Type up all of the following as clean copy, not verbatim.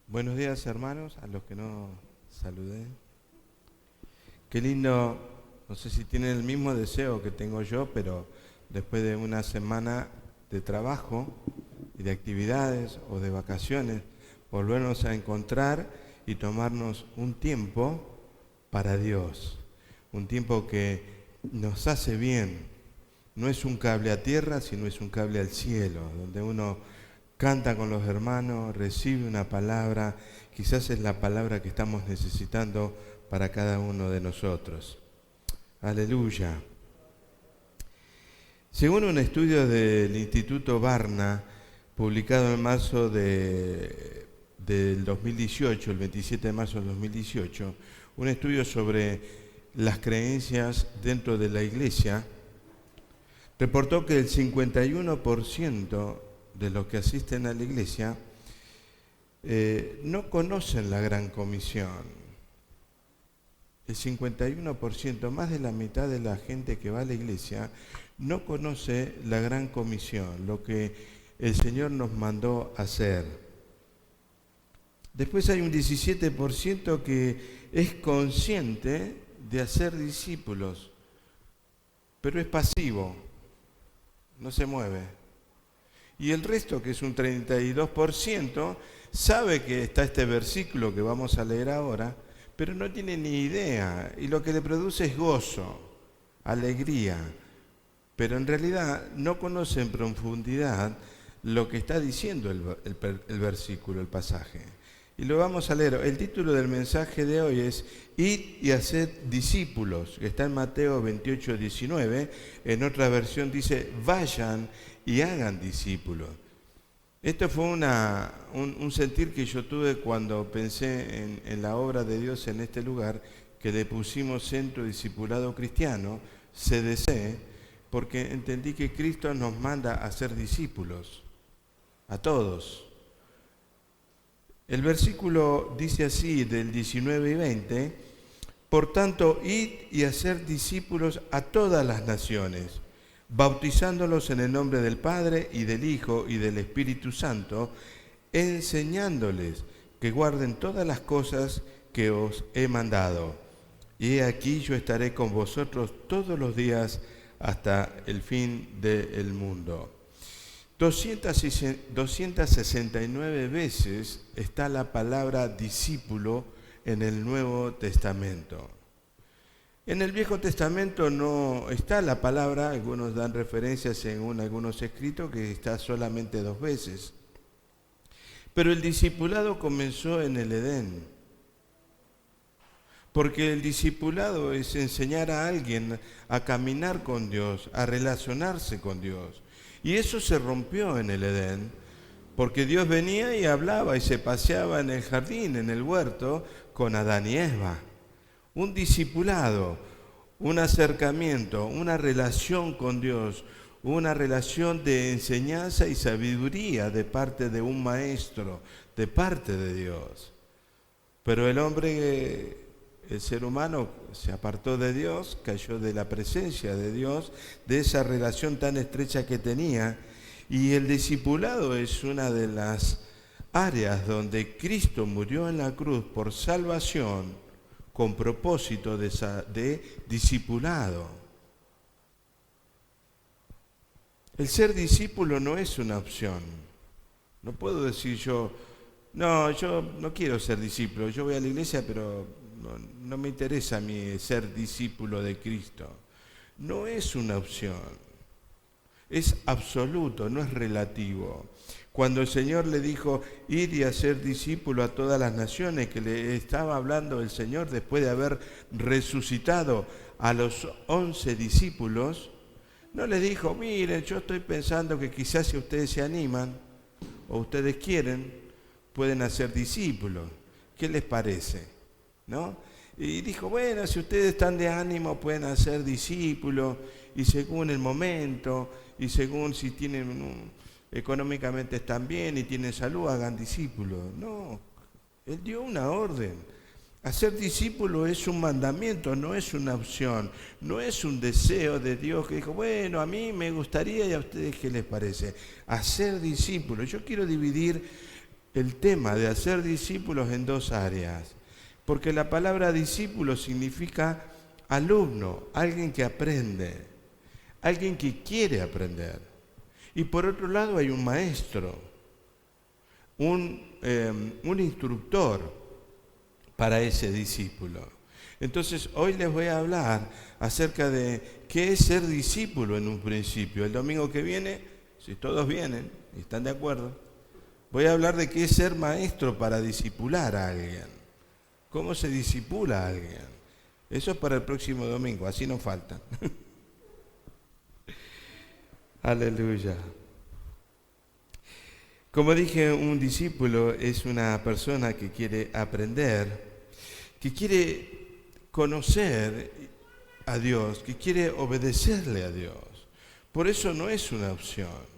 Buenos días, hermanos, a los que no saludé. Qué lindo, no sé si tienen el mismo deseo que tengo yo, pero después de una semana de trabajo y de actividades o de vacaciones, volvernos a encontrar y tomarnos un tiempo para Dios. Un tiempo que nos hace bien. No es un cable a tierra, sino es un cable al cielo, donde uno canta con los hermanos, recibe una palabra, quizás es la palabra que estamos necesitando para cada uno de nosotros. Aleluya. Según un estudio del Instituto Barna, publicado en marzo del 2018, el 27 de marzo del 2018, un estudio sobre las creencias dentro de la iglesia, reportó que el 51% de los que asisten a la iglesia no conocen la Gran Comisión. El 51%, más de la mitad de la gente que va a la iglesia, no conoce la Gran Comisión, lo que el Señor nos mandó hacer. Después hay un 17% que es consciente de hacer discípulos, pero es pasivo, no se mueve. Y el resto, que es un 32%, sabe que está este versículo que vamos a leer ahora, pero no tiene ni idea. Y lo que le produce es gozo, alegría. Pero en realidad no conoce en profundidad lo que está diciendo el versículo, el pasaje. Y lo vamos a leer. El título del mensaje de hoy es Id y haced discípulos, que está en Mateo 28, 19. En otra versión dice, vayan y hagan discípulos. Esto fue un sentir que yo tuve cuando pensé en la obra de Dios en este lugar, que le pusimos Centro Discipulado Cristiano, CDC, porque entendí que Cristo nos manda a ser discípulos, a todos. El versículo dice así, del 19 y 20, por tanto, id y hacer discípulos a todas las naciones, bautizándolos en el nombre del Padre y del Hijo y del Espíritu Santo, enseñándoles que guarden todas las cosas que os he mandado. Y he aquí yo estaré con vosotros todos los días hasta el fin del mundo. 269 veces está la palabra discípulo en el Nuevo Testamento. En el Viejo Testamento no está la palabra, algunos dan referencias según algunos escritos que está solamente 2 veces. Pero el discipulado comenzó en el Edén, porque el discipulado es enseñar a alguien a caminar con Dios, a relacionarse con Dios. Y eso se rompió en el Edén, porque Dios venía y hablaba y se paseaba en el jardín, en el huerto, con Adán y Eva. Un discipulado, un acercamiento, una relación con Dios, una relación de enseñanza y sabiduría de parte de un maestro, de parte de Dios. Pero el hombre, el ser humano, se apartó de Dios, cayó de la presencia de Dios, de esa relación tan estrecha que tenía, y el discipulado es una de las áreas donde Cristo murió en la cruz por salvación, con propósito de discipulado. El ser discípulo no es una opción. No puedo decir yo no quiero ser discípulo, yo voy a la iglesia, pero no me interesa a mí ser discípulo de Cristo. No es una opción, es absoluto, no es relativo. Cuando el Señor le dijo, ir y hacer discípulo a todas las naciones, que le estaba hablando el Señor después de haber resucitado a los 11 discípulos, no les dijo, miren, yo estoy pensando que quizás si ustedes se animan o ustedes quieren, pueden hacer discípulos. ¿Qué les parece? ¿No? Y dijo, bueno, si ustedes están de ánimo, pueden hacer discípulos, y según el momento, y según si tienen económicamente están bien y tienen salud, hagan discípulos. No, Él dio una orden. Hacer discípulo es un mandamiento, no es una opción, no es un deseo de Dios que dijo, bueno, a mí me gustaría y a ustedes qué les parece. Hacer discípulo. Yo quiero dividir el tema de hacer discípulos en dos áreas, porque la palabra discípulo significa alumno, alguien que aprende, alguien que quiere aprender. Y por otro lado hay un maestro, un instructor para ese discípulo. Entonces hoy les voy a hablar acerca de qué es ser discípulo en un principio. El domingo que viene, si todos vienen y están de acuerdo, voy a hablar de qué es ser maestro para discipular a alguien. ¿Cómo se discipula a alguien? Eso es para el próximo domingo, así nos faltan. Aleluya. Como dije, un discípulo es una persona que quiere aprender, que quiere conocer a Dios, que quiere obedecerle a Dios. Por eso no es una opción.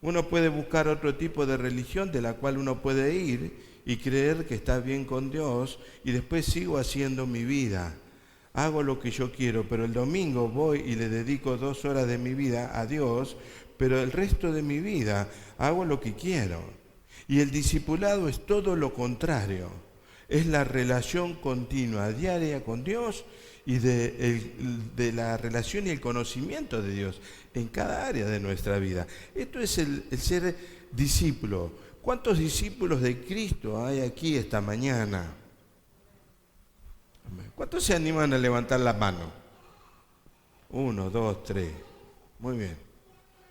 Uno puede buscar otro tipo de religión de la cual uno puede ir y creer que está bien con Dios y después sigo haciendo mi vida. Hago lo que yo quiero, pero el domingo voy y le dedico 2 horas de mi vida a Dios, pero el resto de mi vida hago lo que quiero. Y el discipulado es todo lo contrario. Es la relación continua, diaria con Dios y de la relación y el conocimiento de Dios en cada área de nuestra vida. Esto es el ser discípulo. ¿Cuántos discípulos de Cristo hay aquí esta mañana? ¿Cuántos se animan a levantar la mano? 1, 2, 3. Muy bien.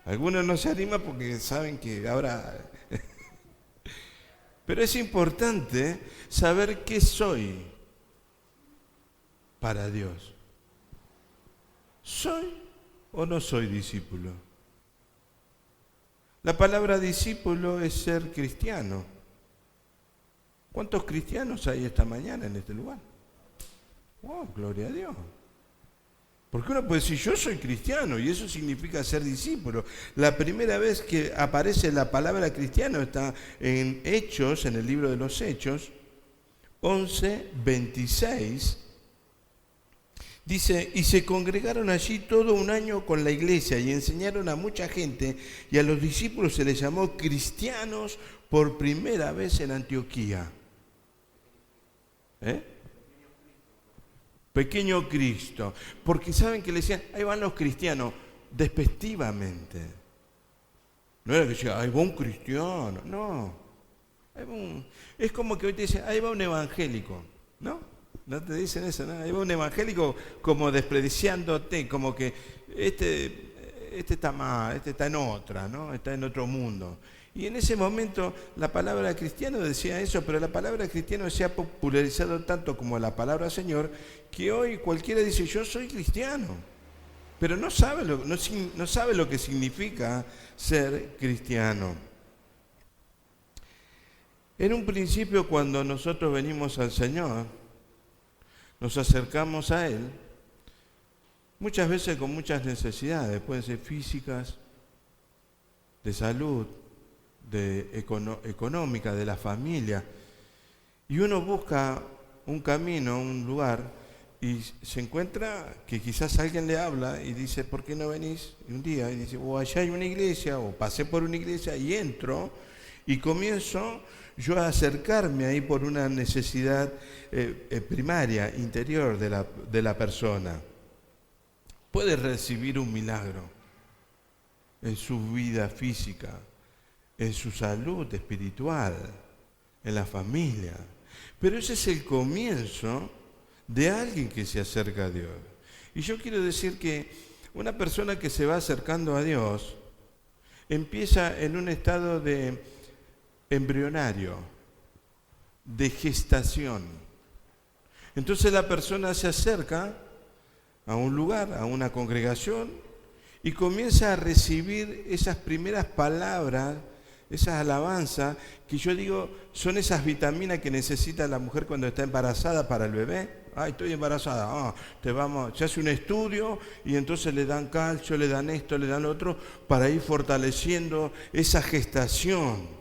Algunos no se animan porque saben que ahora... Pero es importante saber qué soy para Dios. ¿Soy o no soy discípulo? La palabra discípulo es ser cristiano. ¿Cuántos cristianos hay esta mañana en este lugar? ¡Oh, gloria a Dios! Porque uno puede decir, yo soy cristiano, y eso significa ser discípulo. La primera vez que aparece la palabra cristiano está en Hechos, en el libro de los Hechos, 11:26. Dice, y se congregaron allí todo un año con la iglesia y enseñaron a mucha gente, y a los discípulos se les llamó cristianos por primera vez en Antioquía. Pequeño Cristo, porque saben que le decían, ahí van los cristianos, despectivamente. No era que decía, ahí va un cristiano, no. Es como que hoy te dicen, ahí va un evangélico, ¿no? No te dicen eso, ¿no? Ahí va un evangélico como despreciándote, como que este está mal, este está en otra, ¿no? Está en otro mundo. Y en ese momento la palabra cristiano decía eso, pero la palabra cristiano se ha popularizado tanto como la palabra Señor, que hoy cualquiera dice, yo soy cristiano, pero no sabe lo que significa ser cristiano. En un principio, cuando nosotros venimos al Señor, nos acercamos a Él, muchas veces con muchas necesidades, pueden ser físicas, de salud, económica, de la familia, y uno busca un camino, un lugar, y se encuentra que quizás alguien le habla y dice, ¿por qué no venís? Y un día, y dice, allá hay una iglesia, o pasé por una iglesia, y entro, y comienzo yo a acercarme ahí por una necesidad primaria, interior de la persona. Puede recibir un milagro en su vida física, en su salud espiritual, en la familia. Pero ese es el comienzo de alguien que se acerca a Dios. Y yo quiero decir que una persona que se va acercando a Dios empieza en un estado de embrionario, de gestación. Entonces la persona se acerca a un lugar, a una congregación, y comienza a recibir esas primeras palabras, esas alabanzas, que yo digo, son esas vitaminas que necesita la mujer cuando está embarazada para el bebé. Ay, estoy embarazada, se hace un estudio y entonces le dan calcio, le dan esto, le dan lo otro, para ir fortaleciendo esa gestación,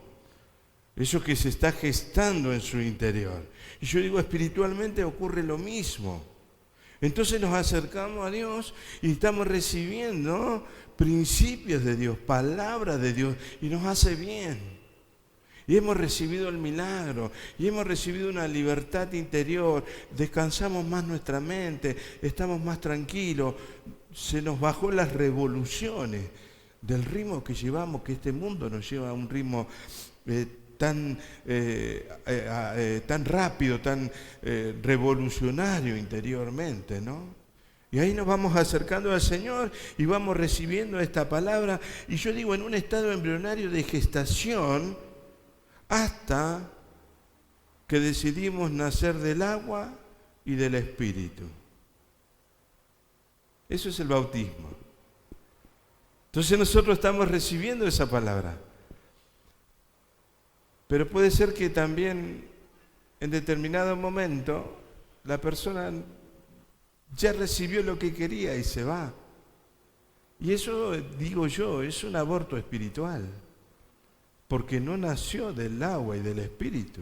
eso que se está gestando en su interior. Y yo digo, espiritualmente ocurre lo mismo. Entonces nos acercamos a Dios y estamos recibiendo principios de Dios, palabras de Dios, y nos hace bien. Y hemos recibido el milagro, y hemos recibido una libertad interior, descansamos más nuestra mente, estamos más tranquilos, se nos bajó las revoluciones del ritmo que llevamos, que este mundo nos lleva a un ritmo tan rápido, tan revolucionario interiormente, ¿no? Y ahí nos vamos acercando al Señor y vamos recibiendo esta palabra, y yo digo, en un estado embrionario de gestación, hasta que decidimos nacer del agua y del Espíritu. Eso es el bautismo. Entonces nosotros estamos recibiendo esa palabra. Pero puede ser que también en determinado momento la persona ya recibió lo que quería y se va. Y eso, digo yo, es un aborto espiritual, porque no nació del agua y del Espíritu.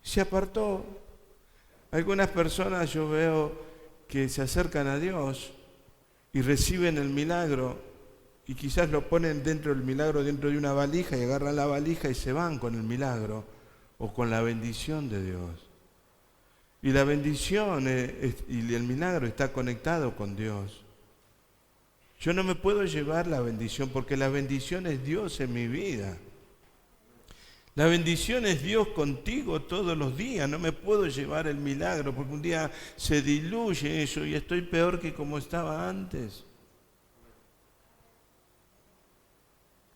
Se apartó. Algunas personas yo veo que se acercan a Dios y reciben el milagro y quizás lo ponen dentro del milagro, dentro de una valija, y agarran la valija y se van con el milagro o con la bendición de Dios. Y la bendición y el milagro está conectado con Dios. Yo no me puedo llevar la bendición porque la bendición es Dios en mi vida. La bendición es Dios contigo todos los días. No me puedo llevar el milagro porque un día se diluye eso y estoy peor que como estaba antes.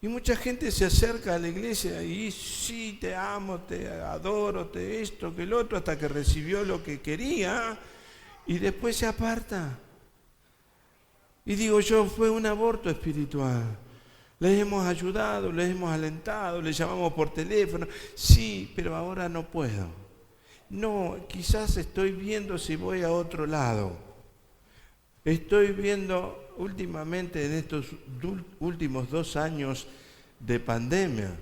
Y mucha gente se acerca a la iglesia y sí, te amo, te adoro, te esto, que el otro, hasta que recibió lo que quería y después se aparta. Y digo yo, fue un aborto espiritual. Les hemos ayudado, les hemos alentado, les llamamos por teléfono. Sí, pero ahora no puedo. No, quizás estoy viendo si voy a otro lado. Estoy viendo últimamente en estos últimos 2 años de pandemia,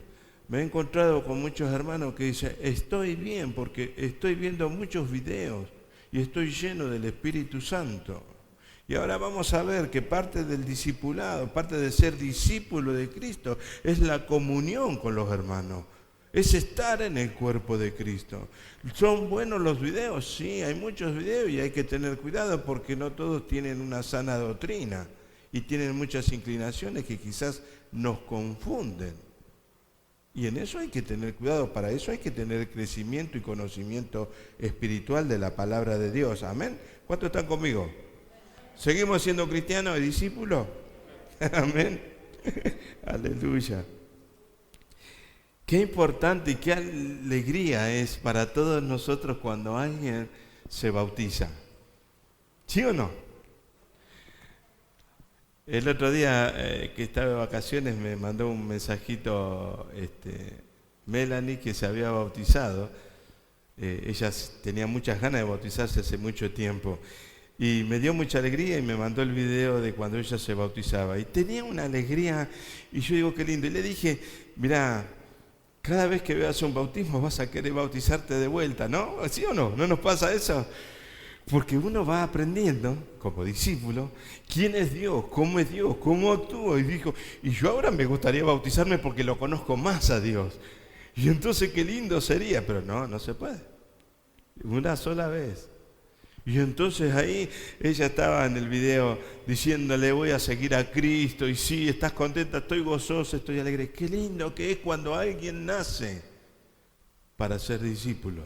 me he encontrado con muchos hermanos que dicen, estoy bien porque estoy viendo muchos videos y estoy lleno del Espíritu Santo. Y ahora vamos a ver que parte del discipulado, parte de ser discípulo de Cristo, es la comunión con los hermanos. Es estar en el cuerpo de Cristo. ¿Son buenos los videos? Sí, hay muchos videos y hay que tener cuidado porque no todos tienen una sana doctrina y tienen muchas inclinaciones que quizás nos confunden. Y en eso hay que tener cuidado, para eso hay que tener crecimiento y conocimiento espiritual de la palabra de Dios. Amén. ¿Cuántos están conmigo? ¿Seguimos siendo cristianos y discípulos? Amén. Aleluya. Qué importante y qué alegría es para todos nosotros cuando alguien se bautiza. ¿Sí o no? El otro día que estaba de vacaciones me mandó un mensajito Melanie, que se había bautizado. Ella tenía muchas ganas de bautizarse hace mucho tiempo. Y me dio mucha alegría y me mandó el video de cuando ella se bautizaba. Y tenía una alegría y yo digo, qué lindo. Y le dije, mirá, cada vez que veas un bautismo vas a querer bautizarte de vuelta, ¿no? ¿Sí o no? ¿No nos pasa eso? Porque uno va aprendiendo, como discípulo, quién es Dios, cómo actúa. Y dijo, y yo ahora me gustaría bautizarme porque lo conozco más a Dios. Y entonces qué lindo sería, pero no se puede. Una sola vez. Y entonces ahí ella estaba en el video diciéndole, voy a seguir a Cristo, y sí, estás contenta, estoy gozosa, estoy alegre. Qué lindo que es cuando alguien nace para ser discípulo,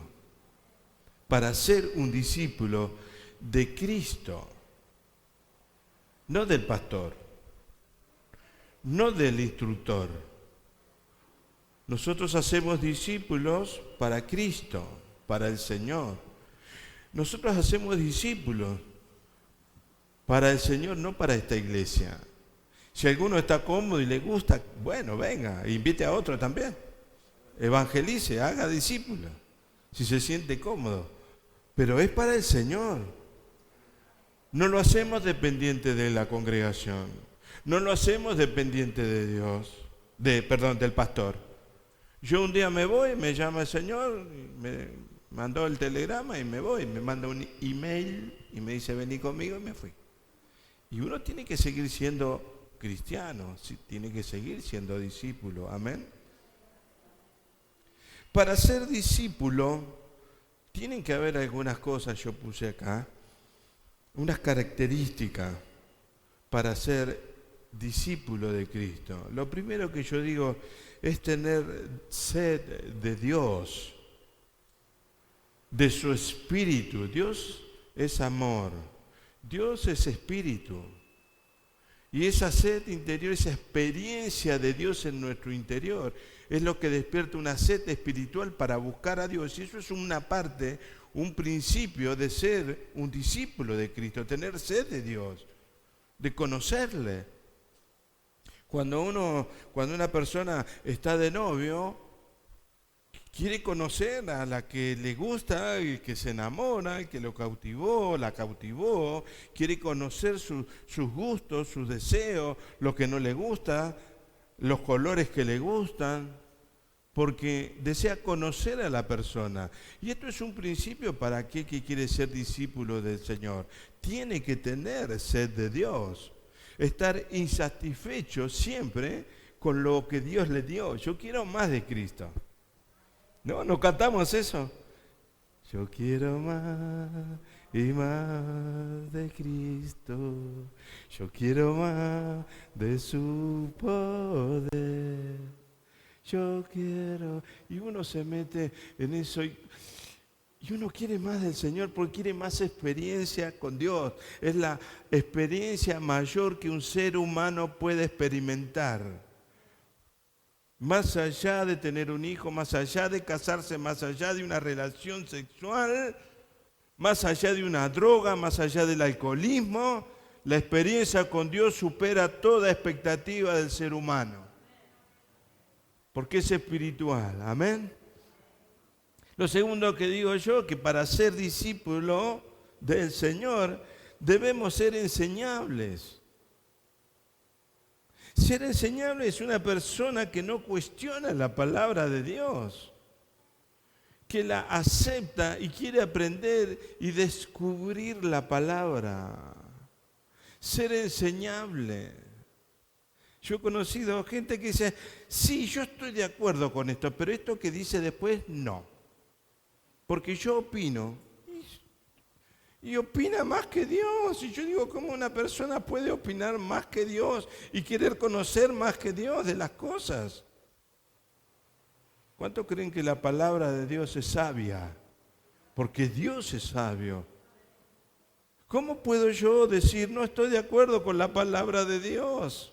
para ser un discípulo de Cristo, no del pastor, no del instructor. Nosotros hacemos discípulos para Cristo, para el Señor. Nosotros hacemos discípulos para el Señor, no para esta iglesia. Si alguno está cómodo y le gusta, bueno, venga, invite a otro también. Evangelice, haga discípulos, si se siente cómodo. Pero es para el Señor. No lo hacemos dependiente de la congregación. No lo hacemos dependiente de Dios, del pastor. Yo un día me voy, me llama el Señor, me mandó el telegrama y me voy, me manda un email y me dice vení conmigo y me fui. Y uno tiene que seguir siendo cristiano, tiene que seguir siendo discípulo, amén. para ser discípulo, tienen que haber algunas cosas, yo puse acá, unas características para ser discípulo de Cristo. Lo primero que yo digo es tener sed de Dios, de su espíritu. Dios es amor, Dios es espíritu. Y esa sed interior, esa experiencia de Dios en nuestro interior, es lo que despierta una sed espiritual para buscar a Dios. Y eso es una parte, un principio de ser un discípulo de Cristo, tener sed de Dios, de conocerle. Cuando una persona está de novio, quiere conocer a la que le gusta, el que se enamora, el que lo cautivó, la cautivó, quiere conocer sus gustos, sus deseos, lo que no le gusta, los colores que le gustan, porque desea conocer a la persona. Y esto es un principio para aquel que quiere ser discípulo del Señor. Tiene que tener sed de Dios, estar insatisfecho siempre con lo que Dios le dio. Yo quiero más de Cristo. ¿No cantamos eso? Yo quiero más y más de Cristo. Yo quiero más de su poder. Yo quiero. Y uno se mete en eso y uno quiere más del Señor porque quiere más experiencia con Dios. Es la experiencia mayor que un ser humano puede experimentar. Más allá de tener un hijo, más allá de casarse, más allá de una relación sexual, más allá de una droga, más allá del alcoholismo, la experiencia con Dios supera toda expectativa del ser humano. Porque es espiritual, amén. Lo segundo que digo yo, que para ser discípulo del Señor debemos ser enseñables. Ser enseñable es una persona que no cuestiona la palabra de Dios, que la acepta y quiere aprender y descubrir la palabra. Ser enseñable. Yo he conocido gente que dice, sí, yo estoy de acuerdo con esto, pero esto que dice después, no. Porque yo opino. Y opina más que Dios. Y yo digo, ¿cómo una persona puede opinar más que Dios y querer conocer más que Dios de las cosas? ¿Cuántos creen que la palabra de Dios es sabia? Porque Dios es sabio. ¿Cómo puedo yo decir, no estoy de acuerdo con la palabra de Dios?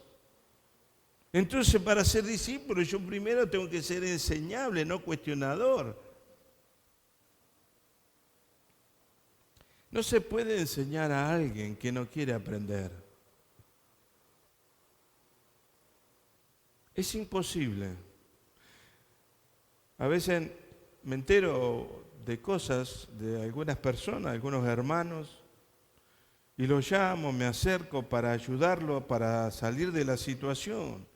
Entonces, para ser discípulo, yo primero tengo que ser enseñable, no cuestionador. No se puede enseñar a alguien que no quiere aprender. Es imposible. A veces me entero de cosas de algunas personas, algunos hermanos, y los llamo, me acerco para ayudarlo, para salir de la situación.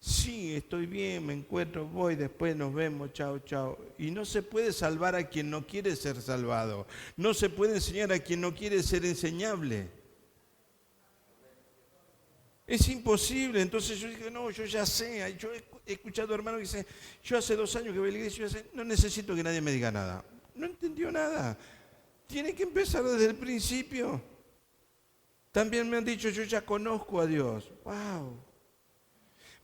Sí, estoy bien, me encuentro, voy, después nos vemos, chao, chao. Y no se puede salvar a quien no quiere ser salvado. No se puede enseñar a quien no quiere ser enseñable. Es imposible. Entonces yo dije, no, yo ya sé. Yo he escuchado hermanos que dicen, yo hace 2 años que voy a la iglesia, no necesito que nadie me diga nada. No entendió nada. Tiene que empezar desde el principio. También me han dicho, yo ya conozco a Dios. ¡Wow!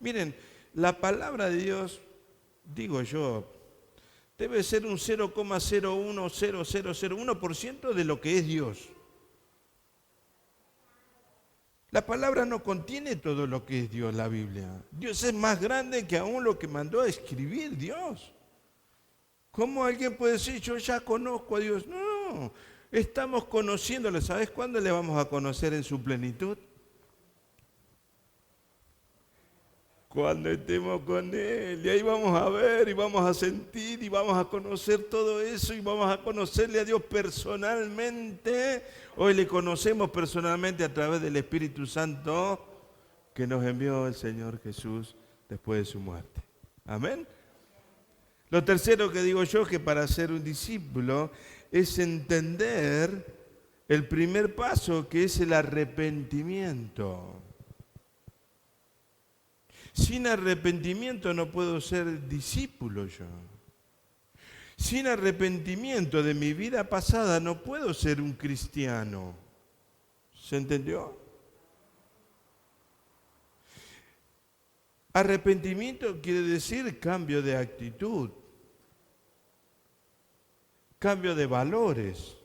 Miren, la palabra de Dios, digo yo, debe ser un 0,0100001% de lo que es Dios. La palabra no contiene todo lo que es Dios, la Biblia. Dios es más grande que aún lo que mandó a escribir Dios. ¿Cómo alguien puede decir, yo ya conozco a Dios? No, estamos conociéndolo. ¿Sabes cuándo le vamos a conocer en su plenitud? Cuando estemos con Él, y ahí vamos a ver, y vamos a sentir, y vamos a conocer todo eso, y vamos a conocerle a Dios personalmente. Hoy le conocemos personalmente a través del Espíritu Santo que nos envió el Señor Jesús después de su muerte. Amén. Lo tercero que digo yo, que para ser un discípulo, es entender el primer paso, que es el arrepentimiento. Sin arrepentimiento no puedo ser discípulo yo. Sin arrepentimiento de mi vida pasada no puedo ser un cristiano. ¿Se entendió? Arrepentimiento quiere decir cambio de actitud, cambio de valores,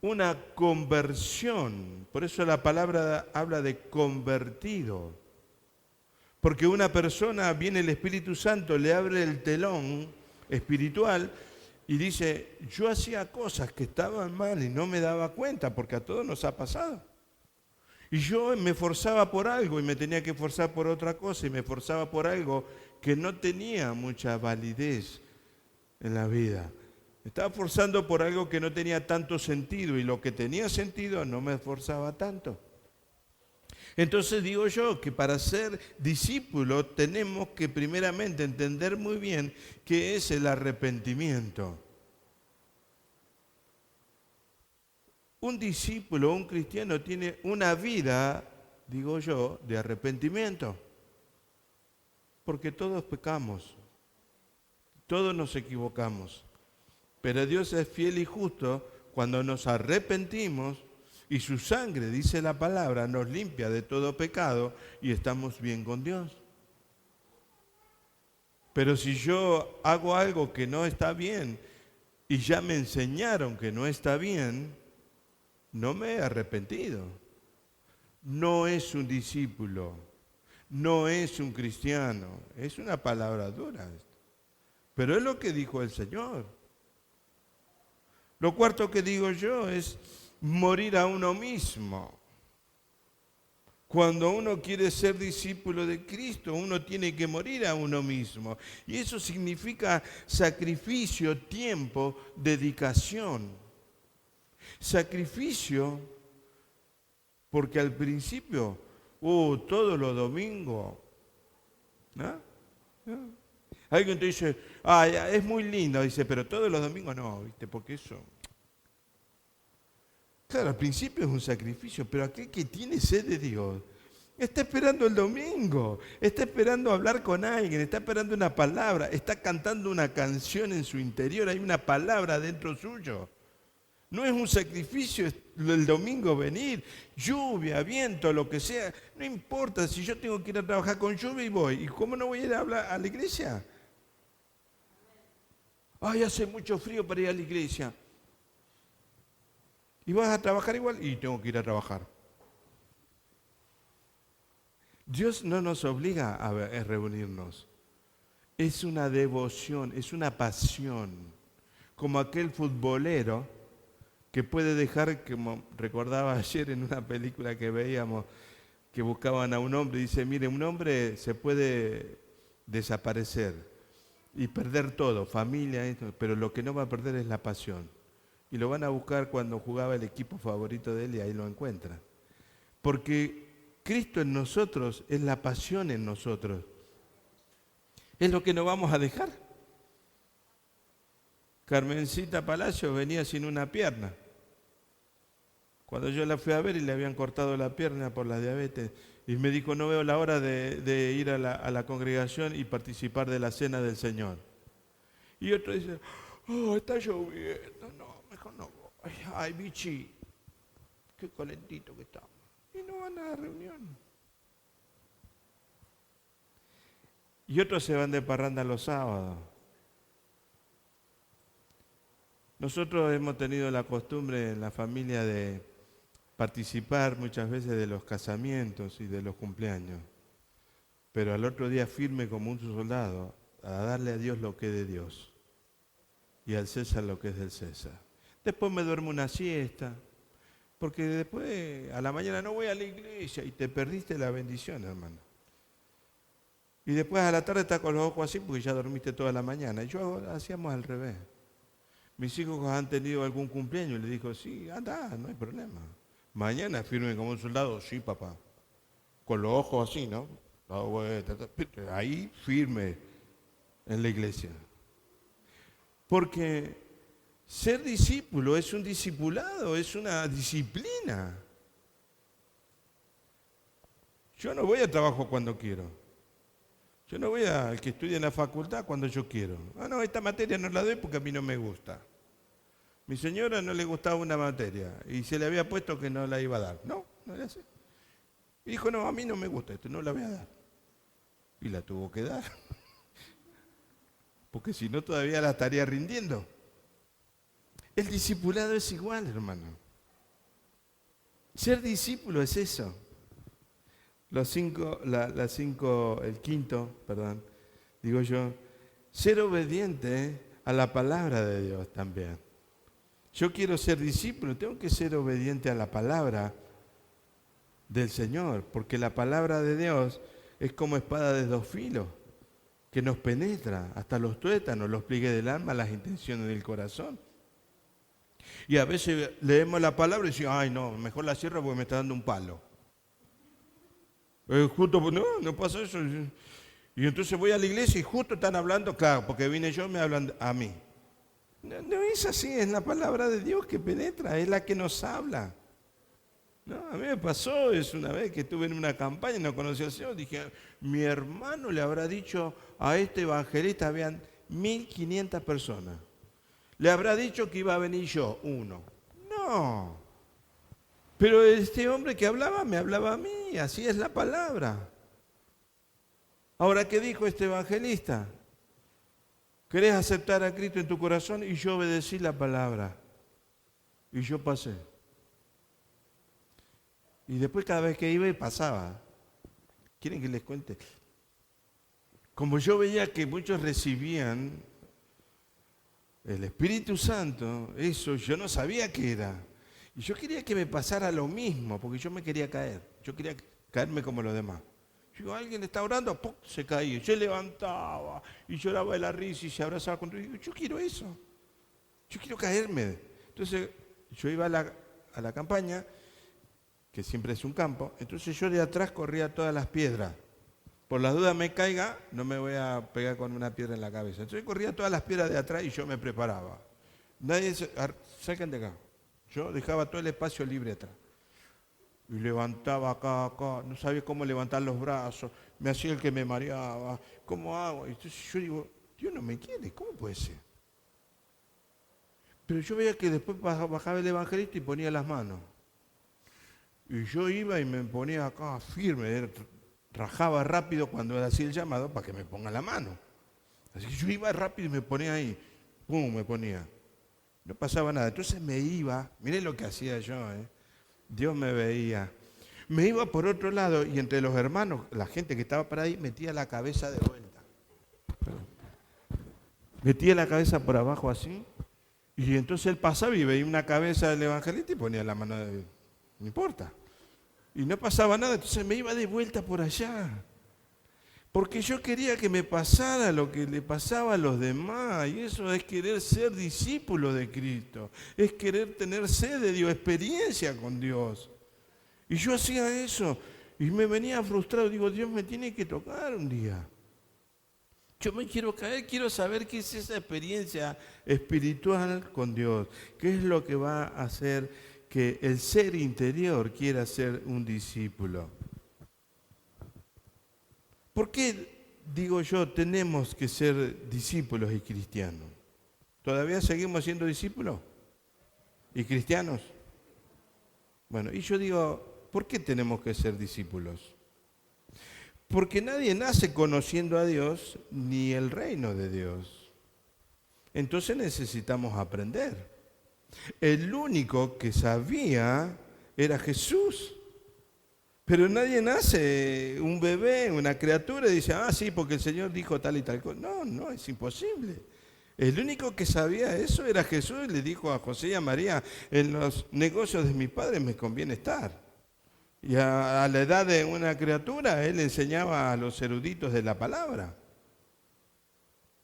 una conversión. Por eso la palabra habla de convertido. Porque una persona, viene el Espíritu Santo, le abre el telón espiritual y dice, yo hacía cosas que estaban mal y no me daba cuenta, porque a todos nos ha pasado. Y yo me esforzaba por algo y me tenía que esforzar por otra cosa y me esforzaba por algo que no tenía mucha validez en la vida. Me estaba esforzando por algo que no tenía tanto sentido y lo que tenía sentido no me esforzaba tanto. Entonces digo yo que para ser discípulo tenemos que primeramente entender muy bien qué es el arrepentimiento. Un discípulo, un cristiano tiene una vida, digo yo, de arrepentimiento. Porque todos pecamos, todos nos equivocamos. Pero Dios es fiel y justo cuando nos arrepentimos y su sangre, dice la palabra, nos limpia de todo pecado y estamos bien con Dios. Pero si yo hago algo que no está bien y ya me enseñaron que no está bien, no me he arrepentido. No es un discípulo, no es un cristiano. Es una palabra dura. Pero es lo que dijo el Señor. Lo cuarto que digo yo es morir a uno mismo. Cuando uno quiere ser discípulo de Cristo, uno tiene que morir a uno mismo. Y eso significa sacrificio, tiempo, dedicación. Sacrificio, porque al principio, todos los domingos, ¿no? Alguien te dice, es muy lindo, dice, pero todos los domingos no, ¿viste? Porque eso... Claro, al principio es un sacrificio, pero aquel que tiene sed de Dios está esperando el domingo, está esperando hablar con alguien, está esperando una palabra, está cantando una canción en su interior, hay una palabra dentro suyo. No es un sacrificio el domingo venir, lluvia, viento, lo que sea. No importa, si yo tengo que ir a trabajar con lluvia y voy. ¿Y cómo no voy a ir a hablar a la iglesia? Hace mucho frío para ir a la iglesia. ¿Y vas a trabajar igual? Y tengo que ir a trabajar. Dios no nos obliga a reunirnos. Es una devoción, es una pasión. Como aquel futbolero que puede dejar, como recordaba ayer en una película que veíamos, que buscaban a un hombre, y dice, mire, un hombre se puede desaparecer y perder todo, familia, pero lo que no va a perder es la pasión. Y lo van a buscar cuando jugaba el equipo favorito de él y ahí lo encuentran. Porque Cristo en nosotros es la pasión en nosotros. Es lo que no vamos a dejar. Carmencita Palacio venía sin una pierna. Cuando yo la fui a ver y le habían cortado la pierna por la diabetes, y me dijo, no veo la hora de ir a la congregación y participar de la cena del Señor. Y otro dice, está lloviendo, no, mejor no voy. Ay, bichi, qué calentito que estamos. Y no van a la reunión. Y otros se van de parranda los sábados. Nosotros hemos tenido la costumbre en la familia de participar muchas veces de los casamientos y de los cumpleaños, pero al otro día firme como un soldado a darle a Dios lo que es de Dios y al César lo que es del César. Después me duermo una siesta, porque después a la mañana no voy a la iglesia y te perdiste la bendición, hermano. Y después a la tarde estás con los ojos así porque ya dormiste toda la mañana. Y yo hacíamos al revés. Mis hijos han tenido algún cumpleaños y les digo, sí, anda, no hay problema. Mañana firme como un soldado, sí, papá. Con los ojos así, ¿no? Ahí firme en la iglesia. Porque ser discípulo es un discipulado, es una disciplina. Yo no voy a trabajo cuando quiero. Yo no voy al que estudia en la facultad cuando yo quiero. Ah, no, esta materia no la doy porque a mí no me gusta. Mi señora no le gustaba una materia y se le había puesto que no la iba a dar. No, no era así. Y dijo, no, a mí no me gusta esto, no la voy a dar. Y la tuvo que dar. Porque si no todavía la estaría rindiendo. El discipulado es igual, hermano. Ser discípulo es eso. El quinto, perdón, digo yo, ser obediente a la palabra de Dios también. Yo quiero ser discípulo, tengo que ser obediente a la palabra del Señor, porque la palabra de Dios es como espada de dos filos, que nos penetra hasta los tuétanos, los pliegues del alma, las intenciones del corazón. Y a veces leemos la palabra y decimos, ay no, mejor la cierro porque me está dando un palo. No pasa eso. Y entonces voy a la iglesia y justo están hablando, claro, porque vine yo, me hablan a mí. No es así, es la palabra de Dios que penetra, es la que nos habla. No, a mí me pasó, es una vez que estuve en una campaña y no conocía al Señor, dije, mi hermano le habrá dicho a este evangelista, habían 1500 personas. Le habrá dicho que iba a venir yo, uno. No. Pero este hombre que hablaba, me hablaba a mí, así es la palabra. Ahora, ¿qué dijo este evangelista? ¿Querés aceptar a Cristo en tu corazón? Y yo obedecí la palabra. Y yo pasé. Y después cada vez que iba, pasaba. ¿Quieren que les cuente? Como yo veía que muchos recibían el Espíritu Santo, eso yo no sabía qué era. Y yo quería que me pasara lo mismo, porque yo me quería caer. Yo quería caerme como los demás. Yo digo, alguien está orando, ¡pum!, se caía. Yo levantaba y lloraba de la risa y se abrazaba con todo. Y digo, yo quiero eso. Yo quiero caerme. Entonces yo iba a la campaña, que siempre es un campo. Entonces yo de atrás corría todas las piedras. Por las dudas me caiga, no me voy a pegar con una piedra en la cabeza. Entonces corría todas las piedras de atrás y yo me preparaba. Nadie salgan de acá. Yo dejaba todo el espacio libre atrás. Y levantaba acá, no sabía cómo levantar los brazos, me hacía el que me mareaba, ¿cómo hago? Entonces yo digo, Dios no me quiere, ¿cómo puede ser? Pero yo veía que después bajaba el evangelista y ponía las manos. Y yo iba y me ponía acá firme, rajaba rápido cuando hacía el llamado para que me ponga la mano. Así que yo iba rápido y me ponía ahí, pum, me ponía. No pasaba nada. Entonces me iba, miren lo que hacía yo, Dios me veía. Me iba por otro lado y entre los hermanos, la gente que estaba por ahí, metía la cabeza de vuelta. Metía la cabeza por abajo así. Y entonces él pasaba y veía una cabeza del evangelista y ponía la mano de... No importa. Y no pasaba nada, entonces me iba de vuelta por allá. Porque yo quería que me pasara lo que le pasaba a los demás. Y eso es querer ser discípulo de Cristo. Es querer tener sed de Dios, experiencia con Dios. Y yo hacía eso. Y me venía frustrado. Digo, Dios me tiene que tocar un día. Yo me quiero caer, quiero saber qué es esa experiencia espiritual con Dios. ¿Qué es lo que va a hacer que el ser interior quiera ser un discípulo? ¿Por qué, digo yo, tenemos que ser discípulos y cristianos? ¿Todavía seguimos siendo discípulos y cristianos? Bueno, y yo digo, ¿por qué tenemos que ser discípulos? Porque nadie nace conociendo a Dios ni el reino de Dios. Entonces necesitamos aprender. El único que sabía era Jesús. Pero nadie nace, un bebé, una criatura, y dice, sí, porque el Señor dijo tal y tal cosa. No, es imposible. El único que sabía eso era Jesús y le dijo a José y a María, en los negocios de mi padre me conviene estar. Y a la edad de una criatura, él enseñaba a los eruditos de la palabra.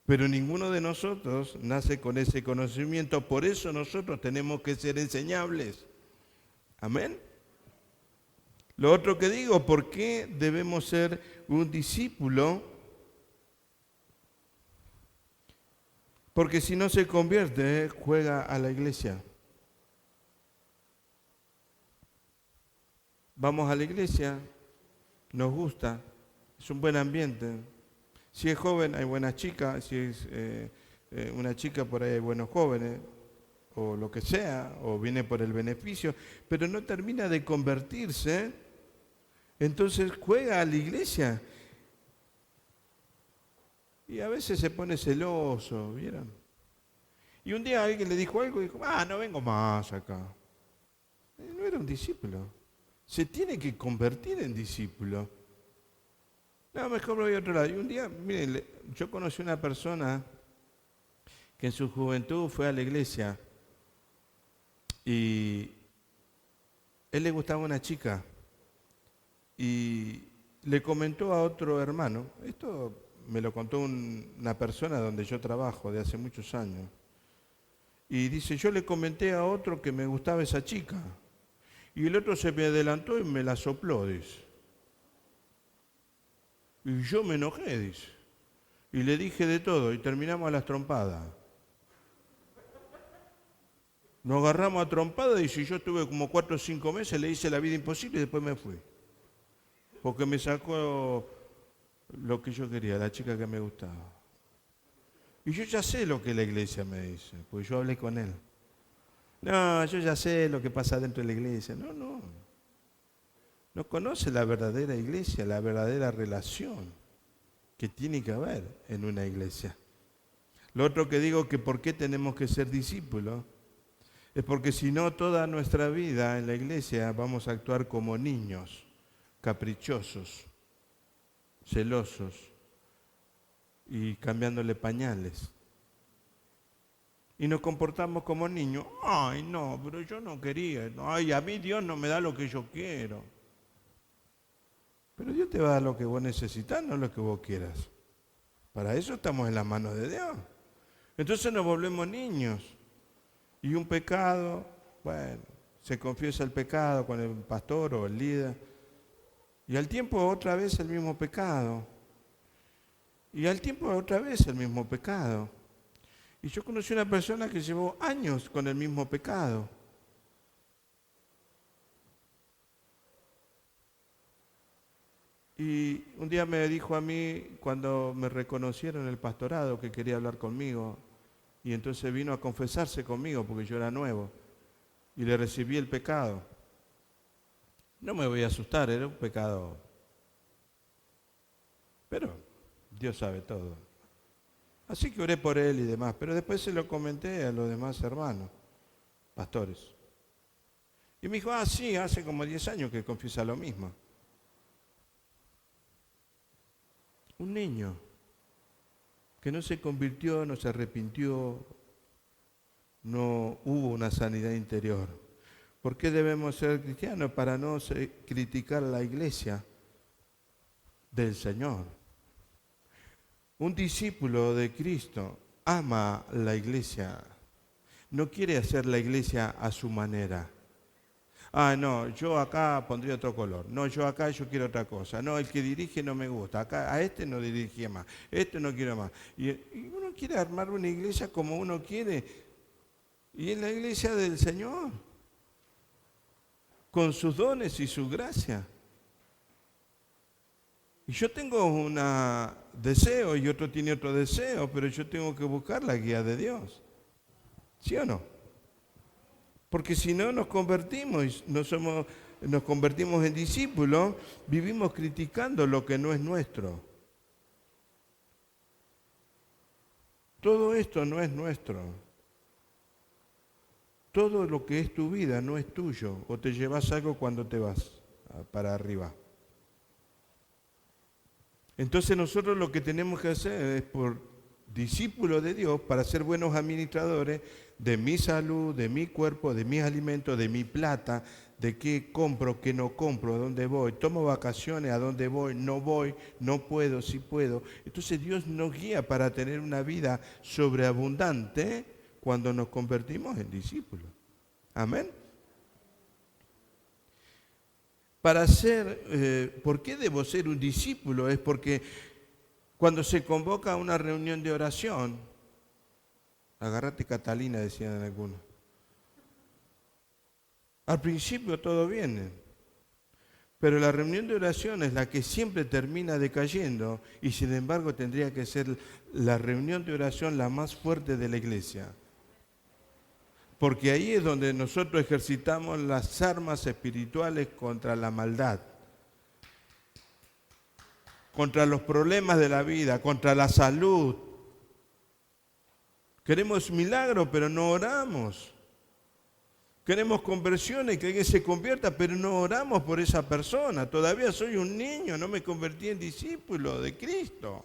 Pero ninguno de nosotros nace con ese conocimiento, por eso nosotros tenemos que ser enseñables. Amén. Lo otro que digo, ¿por qué debemos ser un discípulo? Porque si no se convierte, juega a la iglesia. Vamos a la iglesia, nos gusta, es un buen ambiente, Si es joven, hay buenas chicas. Si es una chica, por ahí hay buenos jóvenes, o lo que sea, o viene por el beneficio, pero no termina de convertirse. Entonces juega a la iglesia y a veces se pone celoso, ¿vieron? Y un día alguien le dijo algo y dijo, no vengo más acá. No era un discípulo. Se tiene que convertir en discípulo. No, mejor me voy a otro lado. Y un día, miren, yo conocí una persona que en su juventud fue a la iglesia y él le gustaba una chica y le comentó a otro hermano, esto me lo contó una persona donde yo trabajo de hace muchos años, y dice, yo le comenté a otro que me gustaba esa chica y el otro se me adelantó y me la sopló, dice. Y yo me enojé, dice, y le dije de todo y terminamos a las trompadas. Nos agarramos a trompadas y si yo estuve como 4 o 5 meses, le hice la vida imposible y después me fui. Porque me sacó lo que yo quería, la chica que me gustaba. Y yo ya sé lo que la iglesia me dice, porque yo hablé con él. No, yo ya sé lo que pasa dentro de la iglesia. No. No conoce la verdadera iglesia, la verdadera relación que tiene que haber en una iglesia. Lo otro que digo que por qué tenemos que ser discípulos es porque si no toda nuestra vida en la iglesia vamos a actuar como niños, caprichosos, celosos y cambiándole pañales. Y nos comportamos como niños. Ay, no, pero yo no quería. Ay, a mí Dios no me da lo que yo quiero. Pero Dios te va a dar lo que vos necesitas, no lo que vos quieras. Para eso estamos en las manos de Dios. Entonces nos volvemos niños. Y un pecado, bueno, se confiesa el pecado con el pastor o el líder. Y al tiempo otra vez el mismo pecado. Y al tiempo otra vez el mismo pecado. Y yo conocí una persona que llevó años con el mismo pecado. Y un día me dijo a mí, cuando me reconocieron en el pastorado, que quería hablar conmigo. Y entonces vino a confesarse conmigo porque yo era nuevo. Y le recibí el pecado. No me voy a asustar, era un pecado. Pero Dios sabe todo. Así que oré por él y demás. Pero después se lo comenté a los demás hermanos, pastores. Y me dijo, sí, hace como 10 años que confiesa lo mismo. Un niño que no se convirtió, no se arrepintió, no hubo una sanidad interior. ¿Por qué debemos ser cristianos? Para no criticar a la iglesia del Señor. Un discípulo de Cristo ama la iglesia, no quiere hacer la iglesia a su manera. No, yo acá pondría otro color. No, yo acá yo quiero otra cosa. No, el que dirige no me gusta. Acá a este no dirigía más. Este no quiero más. Y uno quiere armar una iglesia como uno quiere. Y es la iglesia del Señor. Con sus dones y su gracia. Y yo tengo un deseo y otro tiene otro deseo, pero yo tengo que buscar la guía de Dios. ¿Sí o no? Porque si no nos convertimos, nos convertimos en discípulos, vivimos criticando lo que no es nuestro. Todo esto no es nuestro. Todo lo que es tu vida no es tuyo, o te llevas algo cuando te vas para arriba. Entonces nosotros lo que tenemos que hacer es por discípulos de Dios para ser buenos administradores de mi salud, de mi cuerpo, de mis alimentos, de mi plata, de qué compro, qué no compro, a dónde voy, tomo vacaciones, a dónde voy, no puedo, sí puedo. Entonces Dios nos guía para tener una vida sobreabundante cuando nos convertimos en discípulos. Amén. ¿Por qué debo ser un discípulo? Es porque cuando se convoca a una reunión de oración, agárrate Catalina, decían algunos. Al principio todo viene, Pero la reunión de oración es la que siempre termina decayendo y sin embargo tendría que ser la reunión de oración la más fuerte de la iglesia. Porque ahí es donde nosotros ejercitamos las armas espirituales contra la maldad, contra los problemas de la vida, contra la salud. Queremos milagros, pero no oramos. Queremos conversiones, que alguien se convierta, pero no oramos por esa persona. Todavía soy un niño, no me convertí en discípulo de Cristo.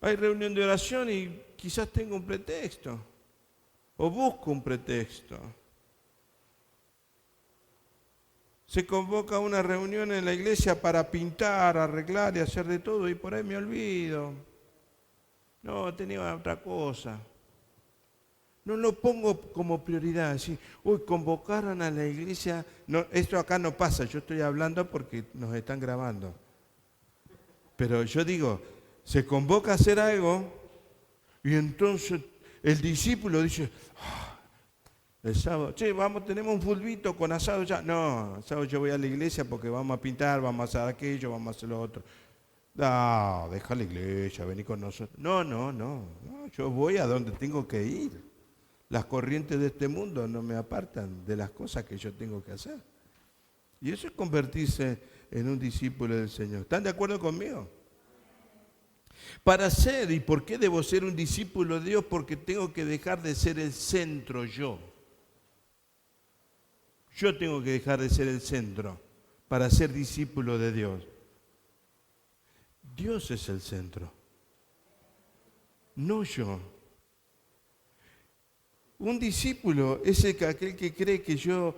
Hay reunión de oración y quizás tengo un pretexto, o busco un pretexto. Se convoca una reunión en la iglesia para pintar, arreglar y hacer de todo, y por ahí me olvido. No, tenía otra cosa. No lo pongo como prioridad. Así, uy, convocaron a la iglesia. No, esto acá no pasa, yo estoy hablando porque nos están grabando. Pero yo digo, se convoca a hacer algo y entonces el discípulo dice, el sábado, che, vamos, tenemos un fulbito con asado ya. No, el sábado yo voy a la iglesia porque vamos a pintar, vamos a hacer aquello, vamos a hacer lo otro. No, deja la iglesia, vení con nosotros. No, yo voy a donde tengo que ir. Las corrientes de este mundo no me apartan de las cosas que yo tengo que hacer. Y eso es convertirse en un discípulo del Señor. ¿Están de acuerdo conmigo? Para ser, ¿y por qué debo ser un discípulo de Dios? Porque tengo que dejar de ser el centro yo. Yo tengo que dejar de ser el centro para ser discípulo de Dios. Dios es el centro, no yo. Un discípulo es aquel que cree que yo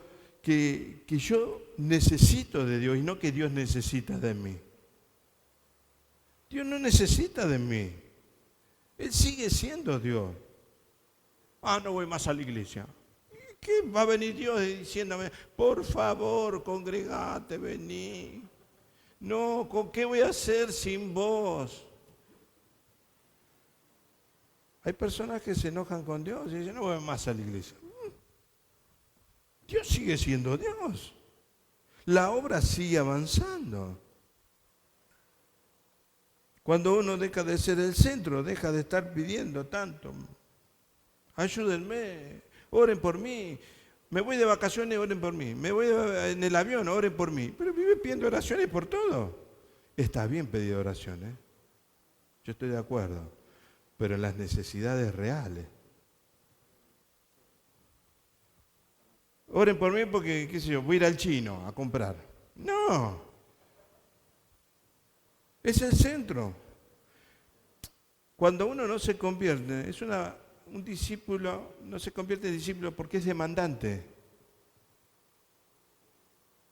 necesito de Dios y no que Dios necesita de mí. Dios no necesita de mí. Él sigue siendo Dios. No voy más a la iglesia. ¿Qué va a venir Dios diciéndome, por favor, congregate, vení? No, ¿con qué voy a hacer sin vos? Hay personas que se enojan con Dios y dicen, no voy más a la iglesia. Dios sigue siendo Dios. La obra sigue avanzando. Cuando uno deja de ser el centro, deja de estar pidiendo tanto. Ayúdenme, oren por mí. Me voy de vacaciones, oren por mí. Me voy en el avión, oren por mí. Pero vive pidiendo oraciones por todo. Está bien pedir oraciones. Yo estoy de acuerdo. Pero en las necesidades reales. Oren por mí porque, qué sé yo, voy a ir al chino a comprar. No. Es el centro. Cuando uno no se convierte, un discípulo, no se convierte en discípulo porque es demandante.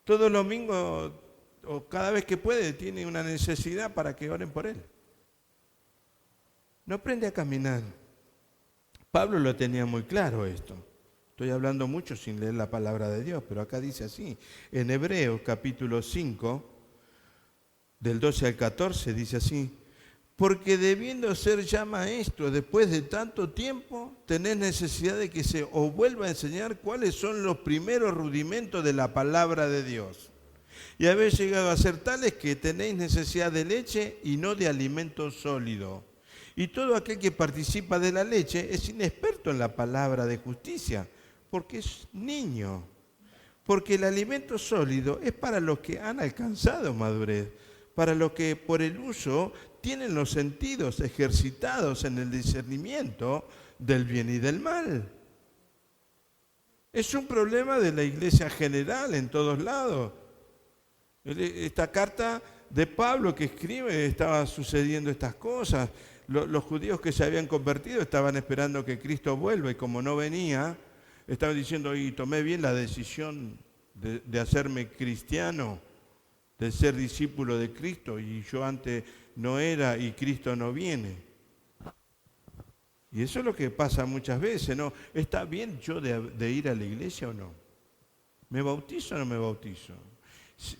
Todo el domingo o cada vez que puede tiene una necesidad para que oren por él. No aprende a caminar. Pablo lo tenía muy claro esto. Estoy hablando mucho sin leer la palabra de Dios, pero acá dice así. En Hebreos capítulo 5, del 12 al 14, dice así. Porque debiendo ser ya maestro después de tanto tiempo, tenés necesidad de que se os vuelva a enseñar cuáles son los primeros rudimentos de la palabra de Dios. Y habéis llegado a ser tales que tenéis necesidad de leche y no de alimento sólido. Y todo aquel que participa de la leche es inexperto en la palabra de justicia, porque es niño. Porque el alimento sólido es para los que han alcanzado madurez, para los que por el uso tienen los sentidos ejercitados en el discernimiento del bien y del mal. Es un problema de la iglesia general en todos lados. Esta carta de Pablo que escribe estaba sucediendo estas cosas. Los judíos que se habían convertido estaban esperando que Cristo vuelva y como no venía, estaban diciendo, y tomé bien la decisión de hacerme cristiano, de ser discípulo de Cristo, y yo antes no era y Cristo no viene. Y eso es lo que pasa muchas veces, ¿no? ¿Está bien yo de ir a la iglesia o no? ¿Me bautizo o no me bautizo?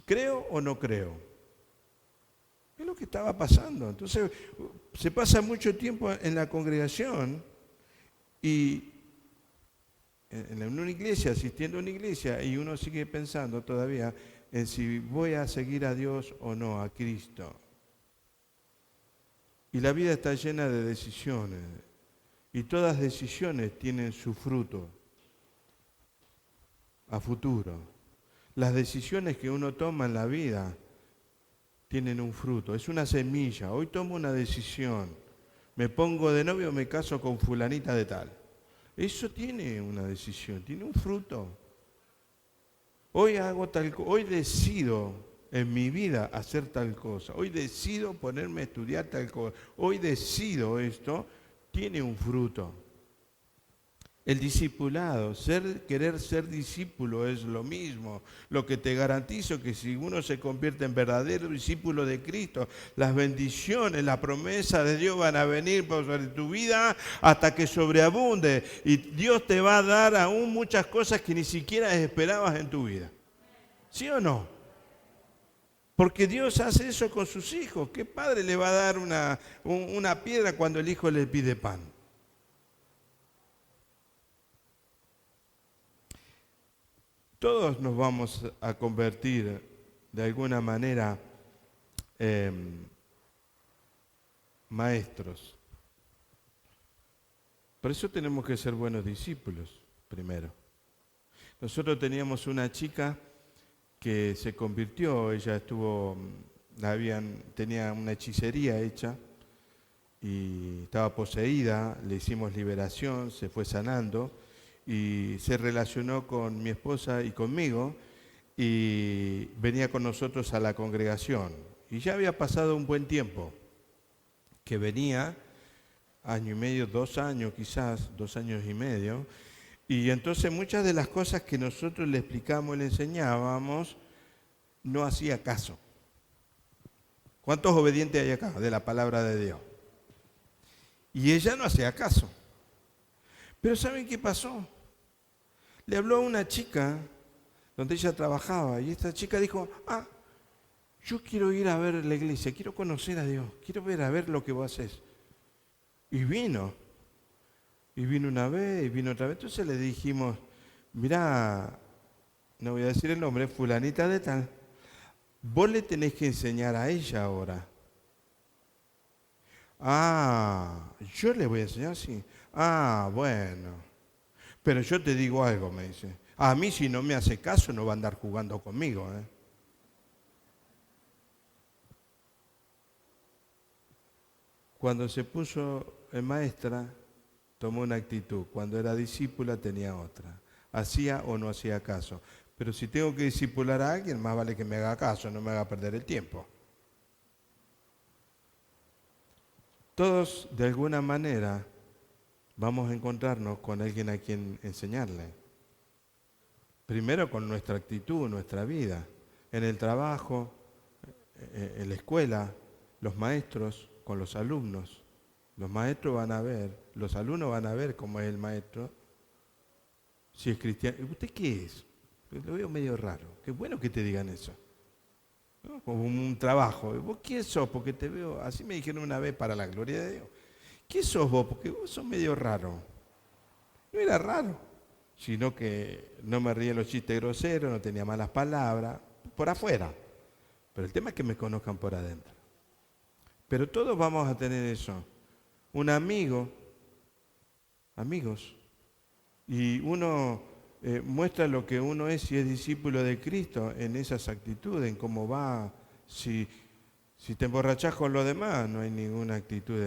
¿Creo o no creo? Es lo que estaba pasando. Entonces, se pasa mucho tiempo en la congregación y en una iglesia, asistiendo a una iglesia, y uno sigue pensando todavía en si voy a seguir a Dios o no, a Cristo. Y la vida está llena de decisiones, y todas decisiones tienen su fruto a futuro. Las decisiones que uno toma en la vida tienen un fruto, es una semilla. Hoy tomo una decisión, me pongo de novio, me caso con fulanita de tal. Eso tiene una decisión, tiene un fruto. Hoy hago hoy decido en mi vida hacer tal cosa. Hoy decido ponerme a estudiar tal cosa. Hoy decido esto, tiene un fruto. El discipulado, querer ser discípulo es lo mismo. Lo que te garantizo que si uno se convierte en verdadero discípulo de Cristo, las bendiciones, la promesa de Dios van a venir sobre tu vida hasta que sobreabunde. Y Dios te va a dar aún muchas cosas que ni siquiera esperabas en tu vida. ¿Sí o no? Porque Dios hace eso con sus hijos. ¿Qué padre le va a dar una piedra cuando el hijo le pide pan? Todos nos vamos a convertir de alguna manera en maestros. Por eso tenemos que ser buenos discípulos, primero. Nosotros teníamos una chica que se convirtió, ella tenía una hechicería hecha y estaba poseída, le hicimos liberación, se fue sanando y se relacionó con mi esposa y conmigo y venía con nosotros a la congregación. Y ya había pasado un buen tiempo que venía, año y medio, 2 años quizás, 2 años y medio, y entonces muchas de las cosas que nosotros le explicábamos, le enseñábamos, no hacía caso. ¿Cuántos obedientes hay acá de la palabra de Dios? Y ella no hacía caso. Pero ¿saben qué pasó? Le habló a una chica donde ella trabajaba y esta chica dijo, yo quiero ir a ver la iglesia, quiero conocer a Dios, quiero a ver lo que vos haces. Y vino una vez y vino otra vez. Entonces le dijimos, mirá, no voy a decir el nombre, fulanita de tal, vos le tenés que enseñar a ella ahora. Yo le voy a enseñar, sí. Bueno. Pero yo te digo algo, me dice. A mí si no me hace caso no va a andar jugando conmigo. Cuando se puso en maestra, tomó una actitud. Cuando era discípula tenía otra. Hacía o no hacía caso. Pero si tengo que discipular a alguien, más vale que me haga caso, no me haga perder el tiempo. Todos, de alguna manera, vamos a encontrarnos con alguien a quien enseñarle. Primero con nuestra actitud, nuestra vida. En el trabajo, en la escuela, los maestros con los alumnos. Los maestros van a ver, los alumnos van a ver cómo es el maestro, si es cristiano. ¿Usted qué es? Lo veo medio raro. Qué bueno que te digan eso. ¿No? Como un trabajo. ¿Vos quién sos? Porque te veo, así me dijeron una vez para la gloria de Dios. ¿Qué sos vos? Porque vos sos medio raro. No era raro, sino que no me ríen los chistes groseros, no tenía malas palabras, por afuera. Pero el tema es que me conozcan por adentro. Pero todos vamos a tener eso. Un amigo, amigos, y uno muestra lo que uno es si es discípulo de Cristo en esas actitudes, en cómo va. Si te emborrachás con los demás, no hay ninguna actitud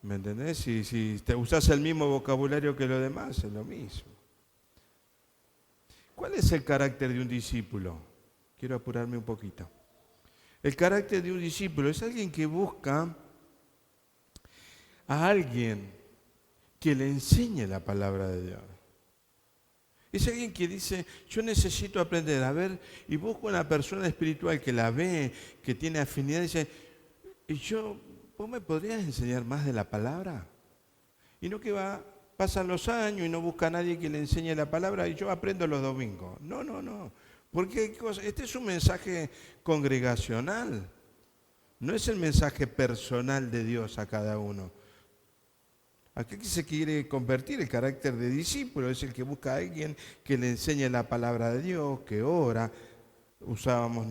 ¿me entendés? Si te usás el mismo vocabulario que los demás, es lo mismo. ¿Cuál es el carácter de un discípulo? Quiero apurarme un poquito. El carácter de un discípulo es alguien que busca a alguien que le enseñe la palabra de Dios. Es alguien que dice, yo necesito aprender a ver, y busco una persona espiritual que la ve, que tiene afinidad, y dice, ¿vos me podrías enseñar más de la palabra? Y no que pasan los años y no busca a nadie que le enseñe la palabra y yo aprendo los domingos. No. Porque este es un mensaje congregacional. No es el mensaje personal de Dios a cada uno. Aquel que se quiere convertir, el carácter de discípulo, es el que busca a alguien que le enseñe la palabra de Dios, que ora. Estábamos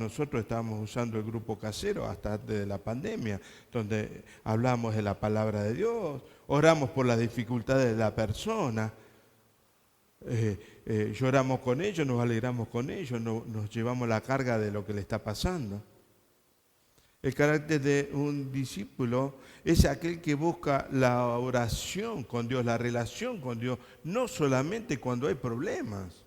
usando el grupo casero hasta antes de la pandemia, donde hablamos de la palabra de Dios, oramos por las dificultades de la persona, lloramos con ellos, nos alegramos con ellos, nos llevamos la carga de lo que le está pasando. El carácter de un discípulo es aquel que busca la oración con Dios, la relación con Dios, no solamente cuando hay problemas.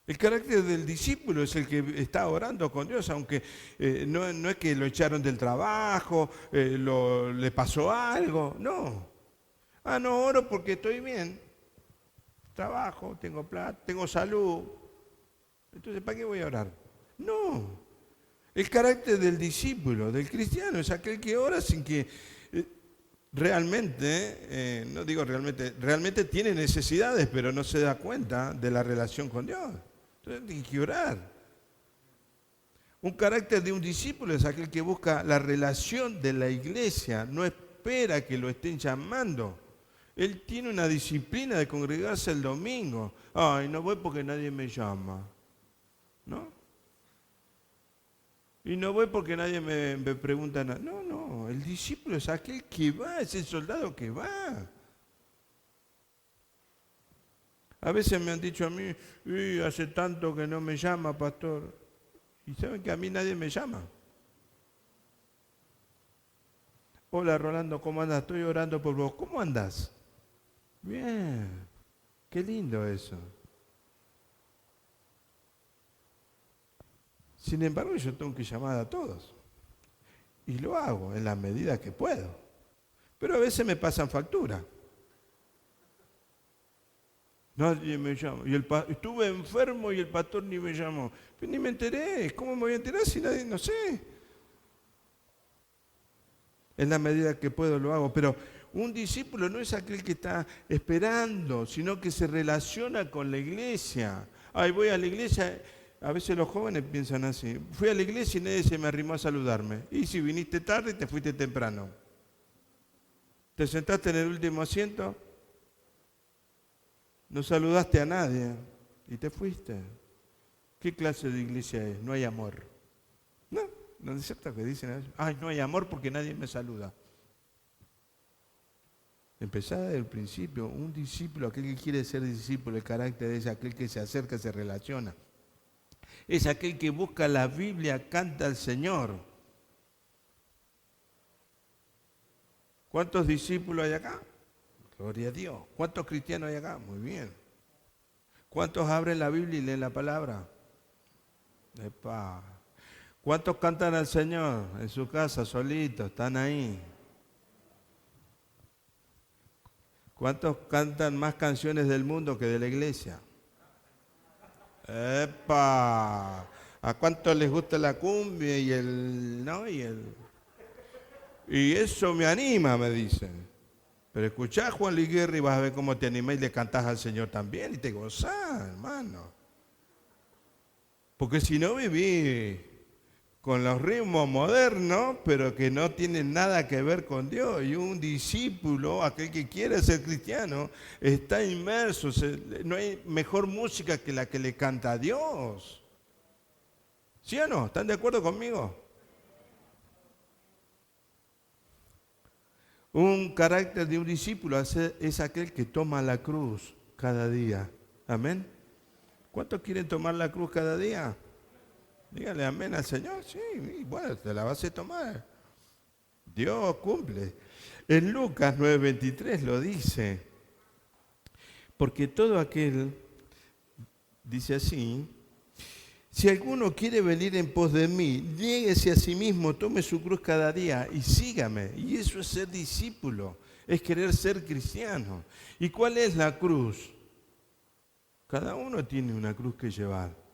El carácter del discípulo es el que está orando con Dios, aunque no es que lo echaron del trabajo, le pasó algo, no. No oro porque estoy bien, trabajo, tengo plata, tengo salud, entonces ¿para qué voy a orar? No. El carácter del discípulo, del cristiano, es aquel que ora sin que realmente, no digo realmente tiene necesidades, pero no se da cuenta de la relación con Dios. Entonces tiene que orar. Un carácter de un discípulo es aquel que busca la relación de la iglesia, no espera que lo estén llamando. Él tiene una disciplina de congregarse el domingo. Ay, no voy porque nadie me llama, ¿no? Y no voy porque nadie me pregunta nada. No, el discípulo es aquel que va, es el soldado que va. A veces me han dicho a mí, hace tanto que no me llama, pastor. Y saben que a mí nadie me llama. Hola Rolando, ¿cómo andas? Estoy orando por vos. ¿Cómo andas? Bien, qué lindo eso. Sin embargo, yo tengo que llamar a todos. Y lo hago en la medida que puedo. Pero a veces me pasan factura. Nadie me llama. Estuve enfermo y el pastor ni me llamó. Pero ni me enteré. ¿Cómo me voy a enterar si nadie? No sé. En la medida que puedo lo hago. Pero un discípulo no es aquel que está esperando, sino que se relaciona con la iglesia. Ay, voy a la iglesia. A veces los jóvenes piensan así. Fui a la iglesia y nadie se me arrimó a saludarme. Y si viniste tarde, te fuiste temprano. Te sentaste en el último asiento, no saludaste a nadie y te fuiste. ¿Qué clase de iglesia es? No hay amor. No es cierto que dicen eso. Ay, no hay amor porque nadie me saluda. Empezá desde el principio. Un discípulo, aquel que quiere ser discípulo, el carácter es aquel que se acerca, se relaciona. Es aquel que busca la Biblia, canta al Señor. ¿Cuántos discípulos hay acá? Gloria a Dios. ¿Cuántos cristianos hay acá? Muy bien. ¿Cuántos abren la Biblia y leen la palabra? Epa. ¿Cuántos cantan al Señor en su casa, solitos? Están ahí. ¿Cuántos cantan más canciones del mundo que de la iglesia? ¡Epa! ¿A cuántos les gusta la cumbia y y eso me anima, me dicen. Pero escuchá a Juan Luis Guerra y vas a ver cómo te animás y le cantás al Señor también y te gozás, hermano. Porque si no vivís con los ritmos modernos, pero que no tienen nada que ver con Dios. Y un discípulo, aquel que quiere ser cristiano, está inmerso. No hay mejor música que la que le canta a Dios. ¿Sí o no? ¿Están de acuerdo conmigo? Un carácter de un discípulo es aquel que toma la cruz cada día. ¿Amén? ¿Cuántos quieren tomar la cruz cada día? Dígale amén al Señor. Sí, bueno, te la vas a tomar. Dios cumple. En Lucas 9:23 lo dice. Porque todo aquel, dice así, si alguno quiere venir en pos de mí, niéguese a sí mismo, tome su cruz cada día y sígame. Y eso es ser discípulo, es querer ser cristiano. ¿Y cuál es la cruz? Cada uno tiene una cruz que llevar.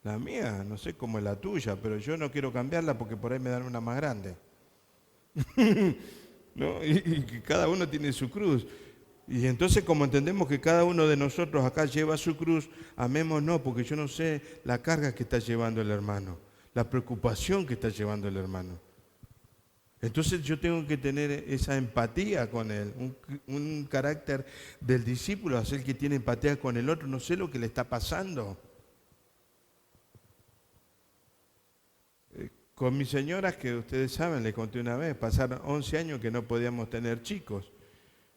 La mía, no sé cómo es la tuya, pero yo no quiero cambiarla porque por ahí me dan una más grande. ¿No? Y que cada uno tiene su cruz. Y entonces, como entendemos que cada uno de nosotros acá lleva su cruz, amémonos, porque yo no sé la carga que está llevando el hermano, la preocupación que está llevando el hermano. Entonces yo tengo que tener esa empatía con él, un carácter del discípulo, hacer que tiene empatía con el otro, no sé lo que le está pasando. Con mis señoras, que ustedes saben, les conté una vez, pasaron 11 años que no podíamos tener chicos.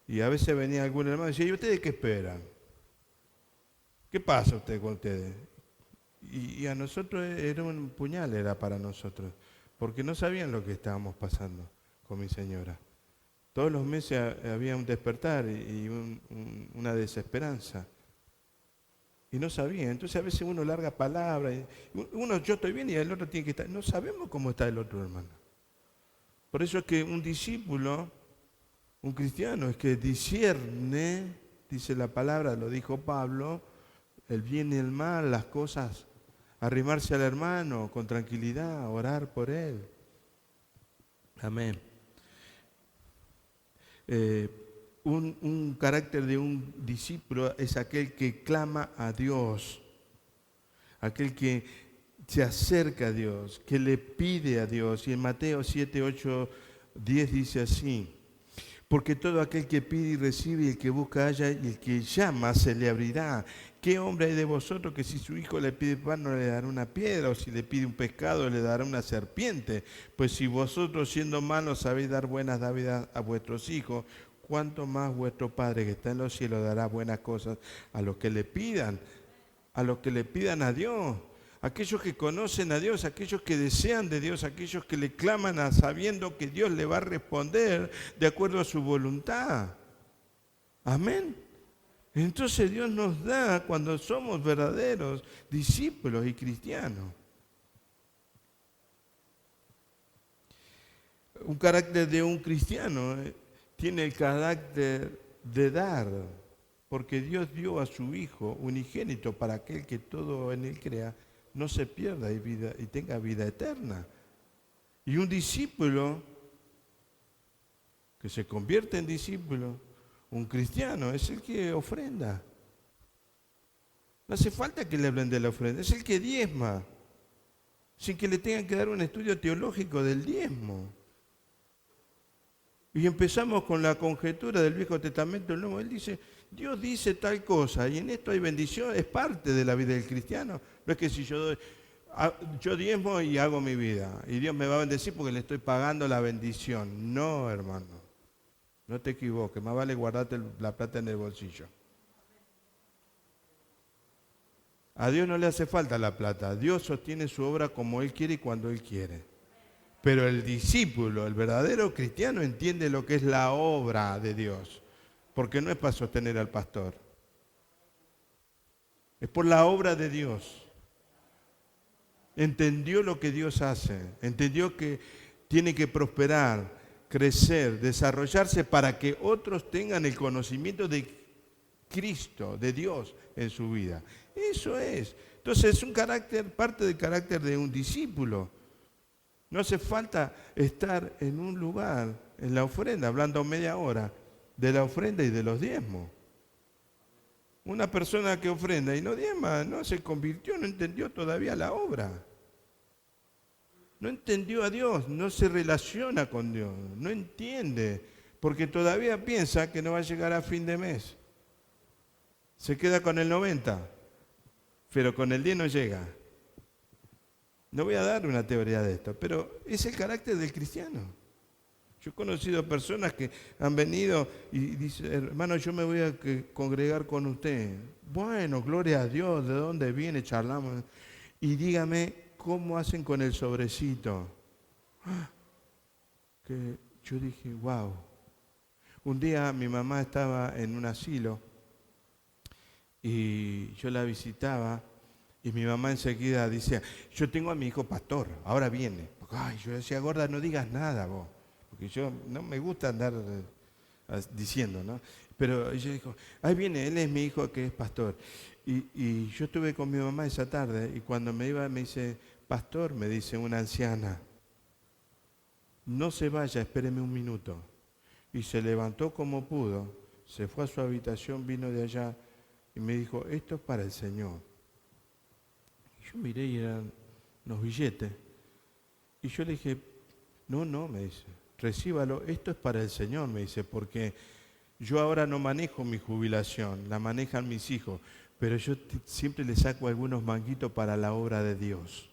Y a veces venía algún hermano y decía, ¿y ustedes qué esperan? ¿Qué pasa usted con ustedes? Y a nosotros era un puñal, era para nosotros, porque no sabían lo que estábamos pasando con mi señora. Todos los meses había un despertar y una desesperanza. Y no sabía. Entonces a veces uno larga palabras. Uno, yo estoy bien y el otro tiene que estar. No sabemos cómo está el otro, hermano. Por eso es que un discípulo, un cristiano, es que discierne, dice la palabra, lo dijo Pablo, el bien y el mal, las cosas, arrimarse al hermano con tranquilidad, orar por él. Amén. Un carácter de un discípulo es aquel que clama a Dios, aquel que se acerca a Dios, que le pide a Dios. Y en Mateo 7, 8, 10 dice así, porque todo aquel que pide y recibe, y el que busca halla, y el que llama se le abrirá. ¿Qué hombre hay de vosotros que si su hijo le pide pan no le dará una piedra, o si le pide un pescado le dará una serpiente? Pues si vosotros siendo malos sabéis dar buenas dádivas a vuestros hijos, ¿cuánto más vuestro Padre que está en los cielos dará buenas cosas a los que le pidan? A los que le pidan a Dios, aquellos que conocen a Dios, aquellos que desean de Dios, aquellos que le claman a sabiendo que Dios le va a responder de acuerdo a su voluntad. Amén. Entonces Dios nos da cuando somos verdaderos discípulos y cristianos. Un carácter de un cristiano tiene el carácter de dar, porque Dios dio a su Hijo unigénito para aquel que todo en él crea no se pierda y tenga vida eterna. Y un discípulo que se convierte en discípulo, un cristiano, es el que ofrenda. No hace falta que le hablen de la ofrenda, es el que diezma, sin que le tengan que dar un estudio teológico del diezmo. Y empezamos con la conjetura del Viejo Testamento, el Nuevo. Él dice, Dios dice tal cosa, y en esto hay bendición, es parte de la vida del cristiano. No es que si yo diezmo y hago mi vida, y Dios me va a bendecir porque le estoy pagando la bendición. No, hermano. No te equivoques, más vale guardarte la plata en el bolsillo. A Dios no le hace falta la plata. Dios sostiene su obra como Él quiere y cuando Él quiere. Pero el discípulo, el verdadero cristiano, entiende lo que es la obra de Dios. Porque no es para sostener al pastor. Es por la obra de Dios. Entendió lo que Dios hace. Entendió que tiene que prosperar, crecer, desarrollarse para que otros tengan el conocimiento de Cristo, de Dios en su vida. Eso es. Entonces es un carácter, parte del carácter de un discípulo. No hace falta estar en un lugar, en la ofrenda, hablando media hora de la ofrenda y de los diezmos. Una persona que ofrenda y no diezma, no se convirtió, no entendió todavía la obra. No entendió a Dios, no se relaciona con Dios, no entiende, porque todavía piensa que no va a llegar a fin de mes. Se queda con el 90, pero con el 10 no llega. No voy a dar una teoría de esto, pero es el carácter del cristiano. Yo he conocido personas que han venido y dicen, hermano, yo me voy a congregar con usted. Bueno, gloria a Dios, ¿de dónde viene? Charlamos. Y dígame, ¿cómo hacen con el sobrecito? Que yo dije, wow. Un día mi mamá estaba en un asilo y yo la visitaba y mi mamá enseguida decía, yo tengo a mi hijo pastor, ahora viene. Ay, yo decía, gorda, no digas nada vos, porque yo no me gusta andar diciendo, ¿no? Pero ella dijo, ahí viene, él es mi hijo que es pastor. Y yo estuve con mi mamá esa tarde y cuando me iba me dice, pastor, me dice una anciana, no se vaya, espéreme un minuto. Y se levantó como pudo, se fue a su habitación, vino de allá y me dijo, esto es para el Señor. Y yo miré y eran unos billetes. Y yo le dije, no, me dice, recíbalo, esto es para el Señor, me dice, porque yo ahora no manejo mi jubilación, la manejan mis hijos, pero yo siempre le saco algunos manguitos para la obra de Dios.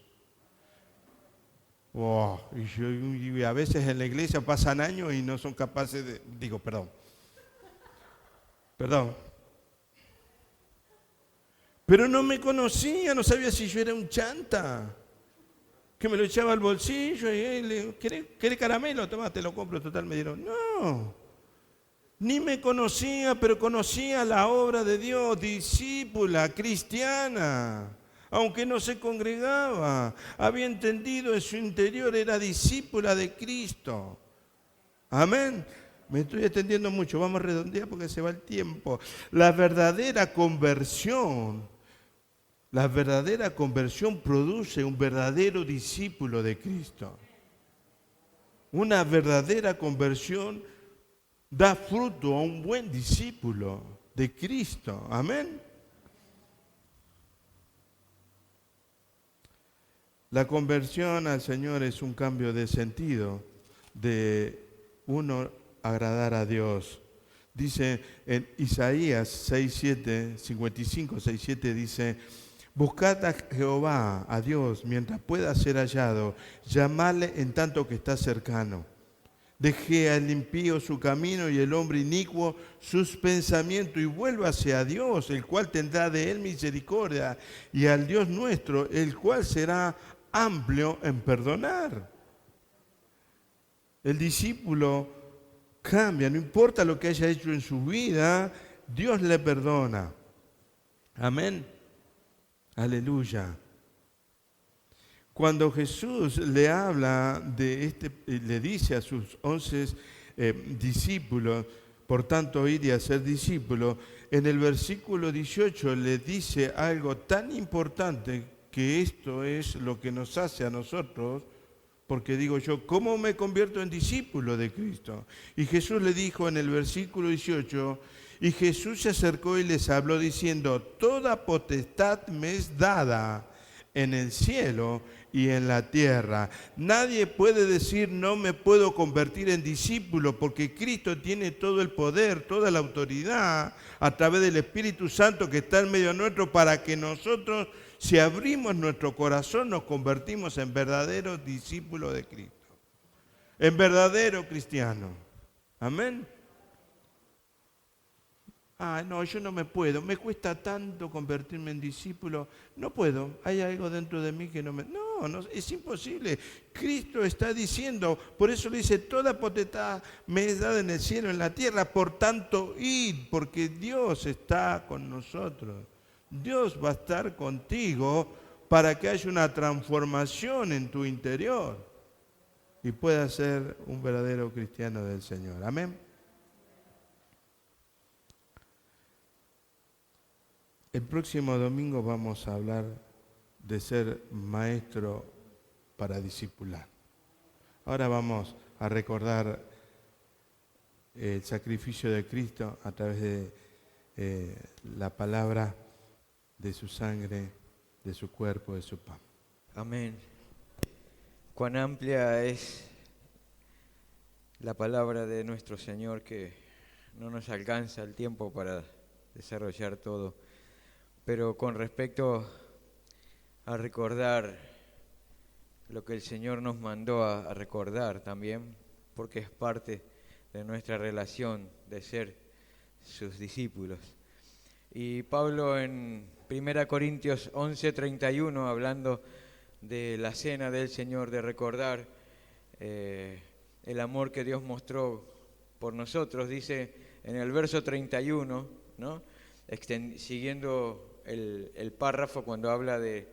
Oh, y a veces en la iglesia pasan años y no son capaces de... Perdón. Pero no me conocía, no sabía si yo era un chanta. Que me lo echaba al bolsillo y le ¿querés caramelo? Tomá, te lo compro, total, me dieron. No, ni me conocía, pero conocía la obra de Dios, discípula, cristiana. Aunque no se congregaba, había entendido en su interior, era discípula de Cristo. Amén. Me estoy extendiendo mucho, vamos a redondear porque se va el tiempo. La verdadera conversión produce un verdadero discípulo de Cristo. Una verdadera conversión da fruto a un buen discípulo de Cristo. Amén. La conversión al Señor es un cambio de sentido, de uno agradar a Dios. Dice en Isaías 6:7, 55, 6:7 dice: buscad a Jehová, a Dios, mientras pueda ser hallado, llamadle en tanto que está cercano. Deje al impío su camino y el hombre inicuo sus pensamientos, y vuélvase a Dios, el cual tendrá de él misericordia, y al Dios nuestro, el cual será amplio en perdonar. El discípulo cambia, no importa lo que haya hecho en su vida, Dios le perdona. Amén. Aleluya. Cuando Jesús le habla le dice a sus 11 discípulos, por tanto, id y hacer discípulos, en el versículo 18 le dice algo tan importante, que esto es lo que nos hace a nosotros, porque digo yo, ¿cómo me convierto en discípulo de Cristo? Y Jesús le dijo en el versículo 18, y Jesús se acercó y les habló diciendo: toda potestad me es dada en el cielo y en la tierra. Nadie puede decir no me puedo convertir en discípulo, porque Cristo tiene todo el poder, toda la autoridad a través del Espíritu Santo que está en medio nuestro, para que nosotros, si abrimos nuestro corazón, nos convertimos en verdaderos discípulos de Cristo, en verdadero cristiano. Amén. No, yo no me puedo, me cuesta tanto convertirme en discípulo, no puedo, hay algo dentro de mí que no, es imposible. Cristo está diciendo, por eso le dice, toda potestad me es dada en el cielo y en la tierra, por tanto, id, porque Dios está con nosotros. Dios va a estar contigo para que haya una transformación en tu interior y puedas ser un verdadero cristiano del Señor. Amén. El próximo domingo vamos a hablar de ser maestro para discipular. Ahora vamos a recordar el sacrificio de Cristo a través de la palabra, de su sangre, de su cuerpo, de su pan. Amén. Cuán amplia es la palabra de nuestro Señor, que no nos alcanza el tiempo para desarrollar todo. Pero con respecto a recordar lo que el Señor nos mandó a recordar también, porque es parte de nuestra relación de ser sus discípulos. Y Pablo en 1 Corintios 11:31, hablando de la cena del Señor, de recordar el amor que Dios mostró por nosotros, dice en el verso 31, ¿no? Siguiendo el párrafo cuando habla de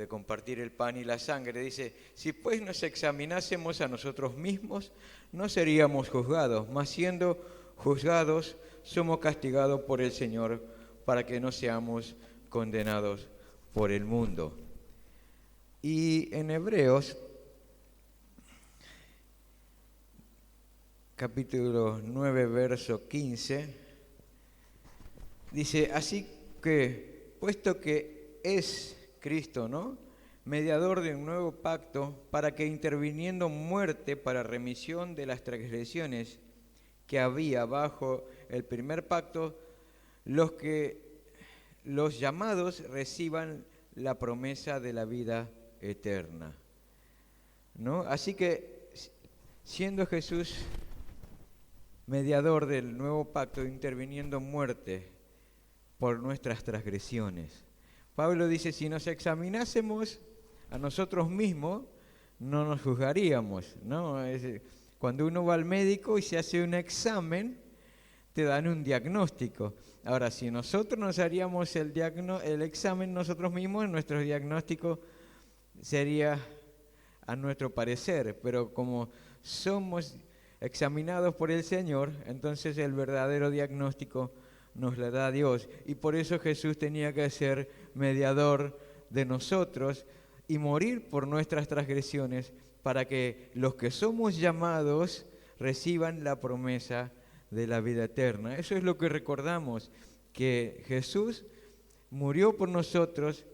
compartir el pan y la sangre, dice: si pues nos examinásemos a nosotros mismos, no seríamos juzgados, mas siendo juzgados, somos castigados por el Señor, para que no seamos condenados por el mundo. Y en Hebreos, capítulo 9, verso 15, dice: así que, puesto que es Cristo, ¿no?, mediador de un nuevo pacto, para que interviniendo muerte para remisión de las transgresiones que había bajo el primer pacto, los llamados reciban la promesa de la vida eterna, ¿no? Así que, siendo Jesús mediador del nuevo pacto, interviniendo muerte por nuestras transgresiones, Pablo dice, si nos examinásemos a nosotros mismos, no nos juzgaríamos, ¿no? Cuando uno va al médico y se hace un examen, te dan un diagnóstico. Ahora, si nosotros nos haríamos el examen nosotros mismos, nuestro diagnóstico sería a nuestro parecer, pero como somos examinados por el Señor, entonces el verdadero diagnóstico nos lo da Dios. Y por eso Jesús tenía que ser mediador de nosotros y morir por nuestras transgresiones, para que los que somos llamados reciban la promesa de la vida eterna. Eso es lo que recordamos, que Jesús murió por nosotros,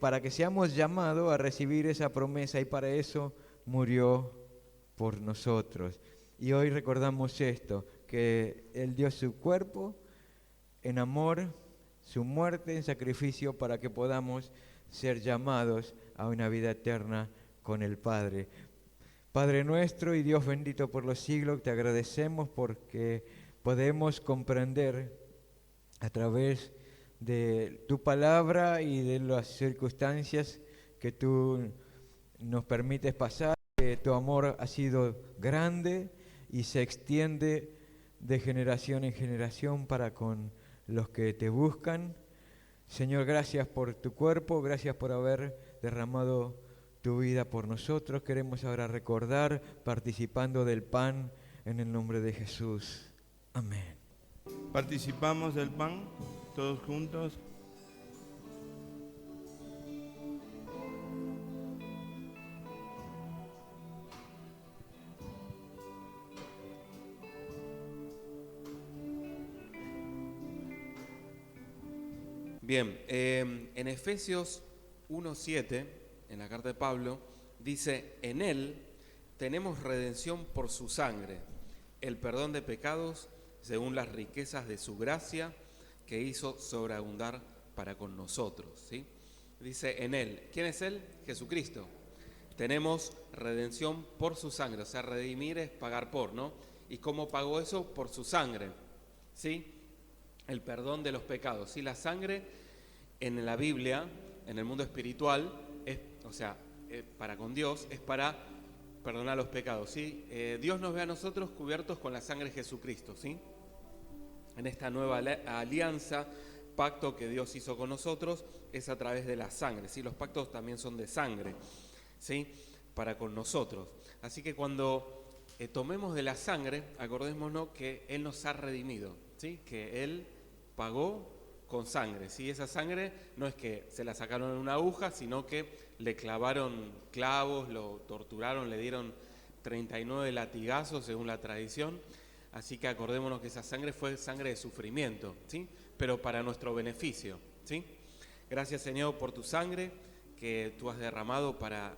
para que seamos llamados a recibir esa promesa, y para eso murió por nosotros. Y hoy recordamos esto, que Él dio su cuerpo en amor, su muerte en sacrificio, para que podamos ser llamados a una vida eterna con el Padre. Padre nuestro y Dios bendito por los siglos, te agradecemos porque podemos comprender a través de tu palabra y de las circunstancias que tú nos permites pasar, que tu amor ha sido grande y se extiende de generación en generación para con los que te buscan. Señor, gracias por tu cuerpo, gracias por haber derramado tu vida por nosotros. Queremos ahora recordar participando del pan en el nombre de Jesús. Amén. Participamos del pan todos juntos. Bien, en Efesios 1:7, en la carta de Pablo, dice, en Él tenemos redención por su sangre, el perdón de pecados según las riquezas de su gracia que hizo sobreabundar para con nosotros, ¿sí? Dice en Él. ¿Quién es Él? Jesucristo. Tenemos redención por su sangre, o sea, redimir es pagar por, ¿no? ¿Y cómo pagó eso? Por su sangre, ¿sí? El perdón de los pecados, ¿sí? La sangre en la Biblia, en el mundo espiritual, para con Dios, es para perdonar los pecados, ¿sí? Dios nos ve a nosotros cubiertos con la sangre de Jesucristo, ¿sí? En esta nueva alianza, pacto que Dios hizo con nosotros, es a través de la sangre, ¿sí? Los pactos también son de sangre, ¿sí? Para con nosotros. Así que cuando tomemos de la sangre, acordémonos que Él nos ha redimido, ¿sí? Que Él pagó con sangre, ¿sí? Esa sangre no es que se la sacaron en una aguja, sino que le clavaron clavos, lo torturaron, le dieron 39 latigazos según la tradición. Así que acordémonos que esa sangre fue sangre de sufrimiento, ¿sí? Pero para nuestro beneficio, ¿sí? Gracias, Señor, por tu sangre que tú has derramado para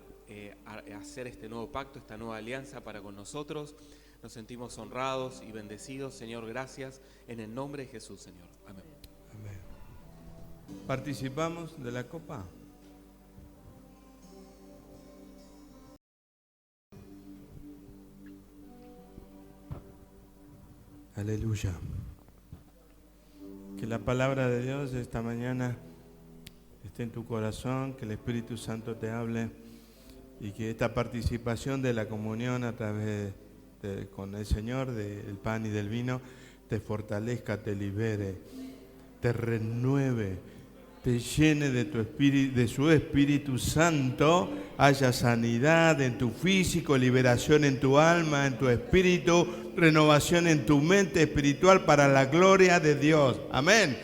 hacer este nuevo pacto, esta nueva alianza para con nosotros. Nos sentimos honrados y bendecidos, Señor, gracias, en el nombre de Jesús, Señor. Amén. Amén. ¿Participamos de la copa? Aleluya. Que la palabra de Dios esta mañana esté en tu corazón, que el Espíritu Santo te hable y que esta participación de la comunión a través con el Señor, del pan y del vino, te fortalezca, te libere, te renueve, te llene de tu espíritu, de su Espíritu Santo, haya sanidad en tu físico, liberación en tu alma, en tu espíritu, renovación en tu mente espiritual para la gloria de Dios. Amén.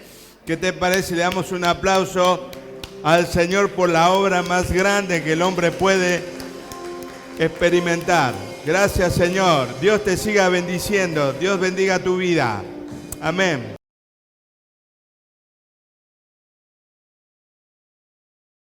¿Qué te parece? Le damos un aplauso al Señor por la obra más grande que el hombre puede experimentar. Gracias, Señor. Dios te siga bendiciendo. Dios bendiga tu vida. Amén.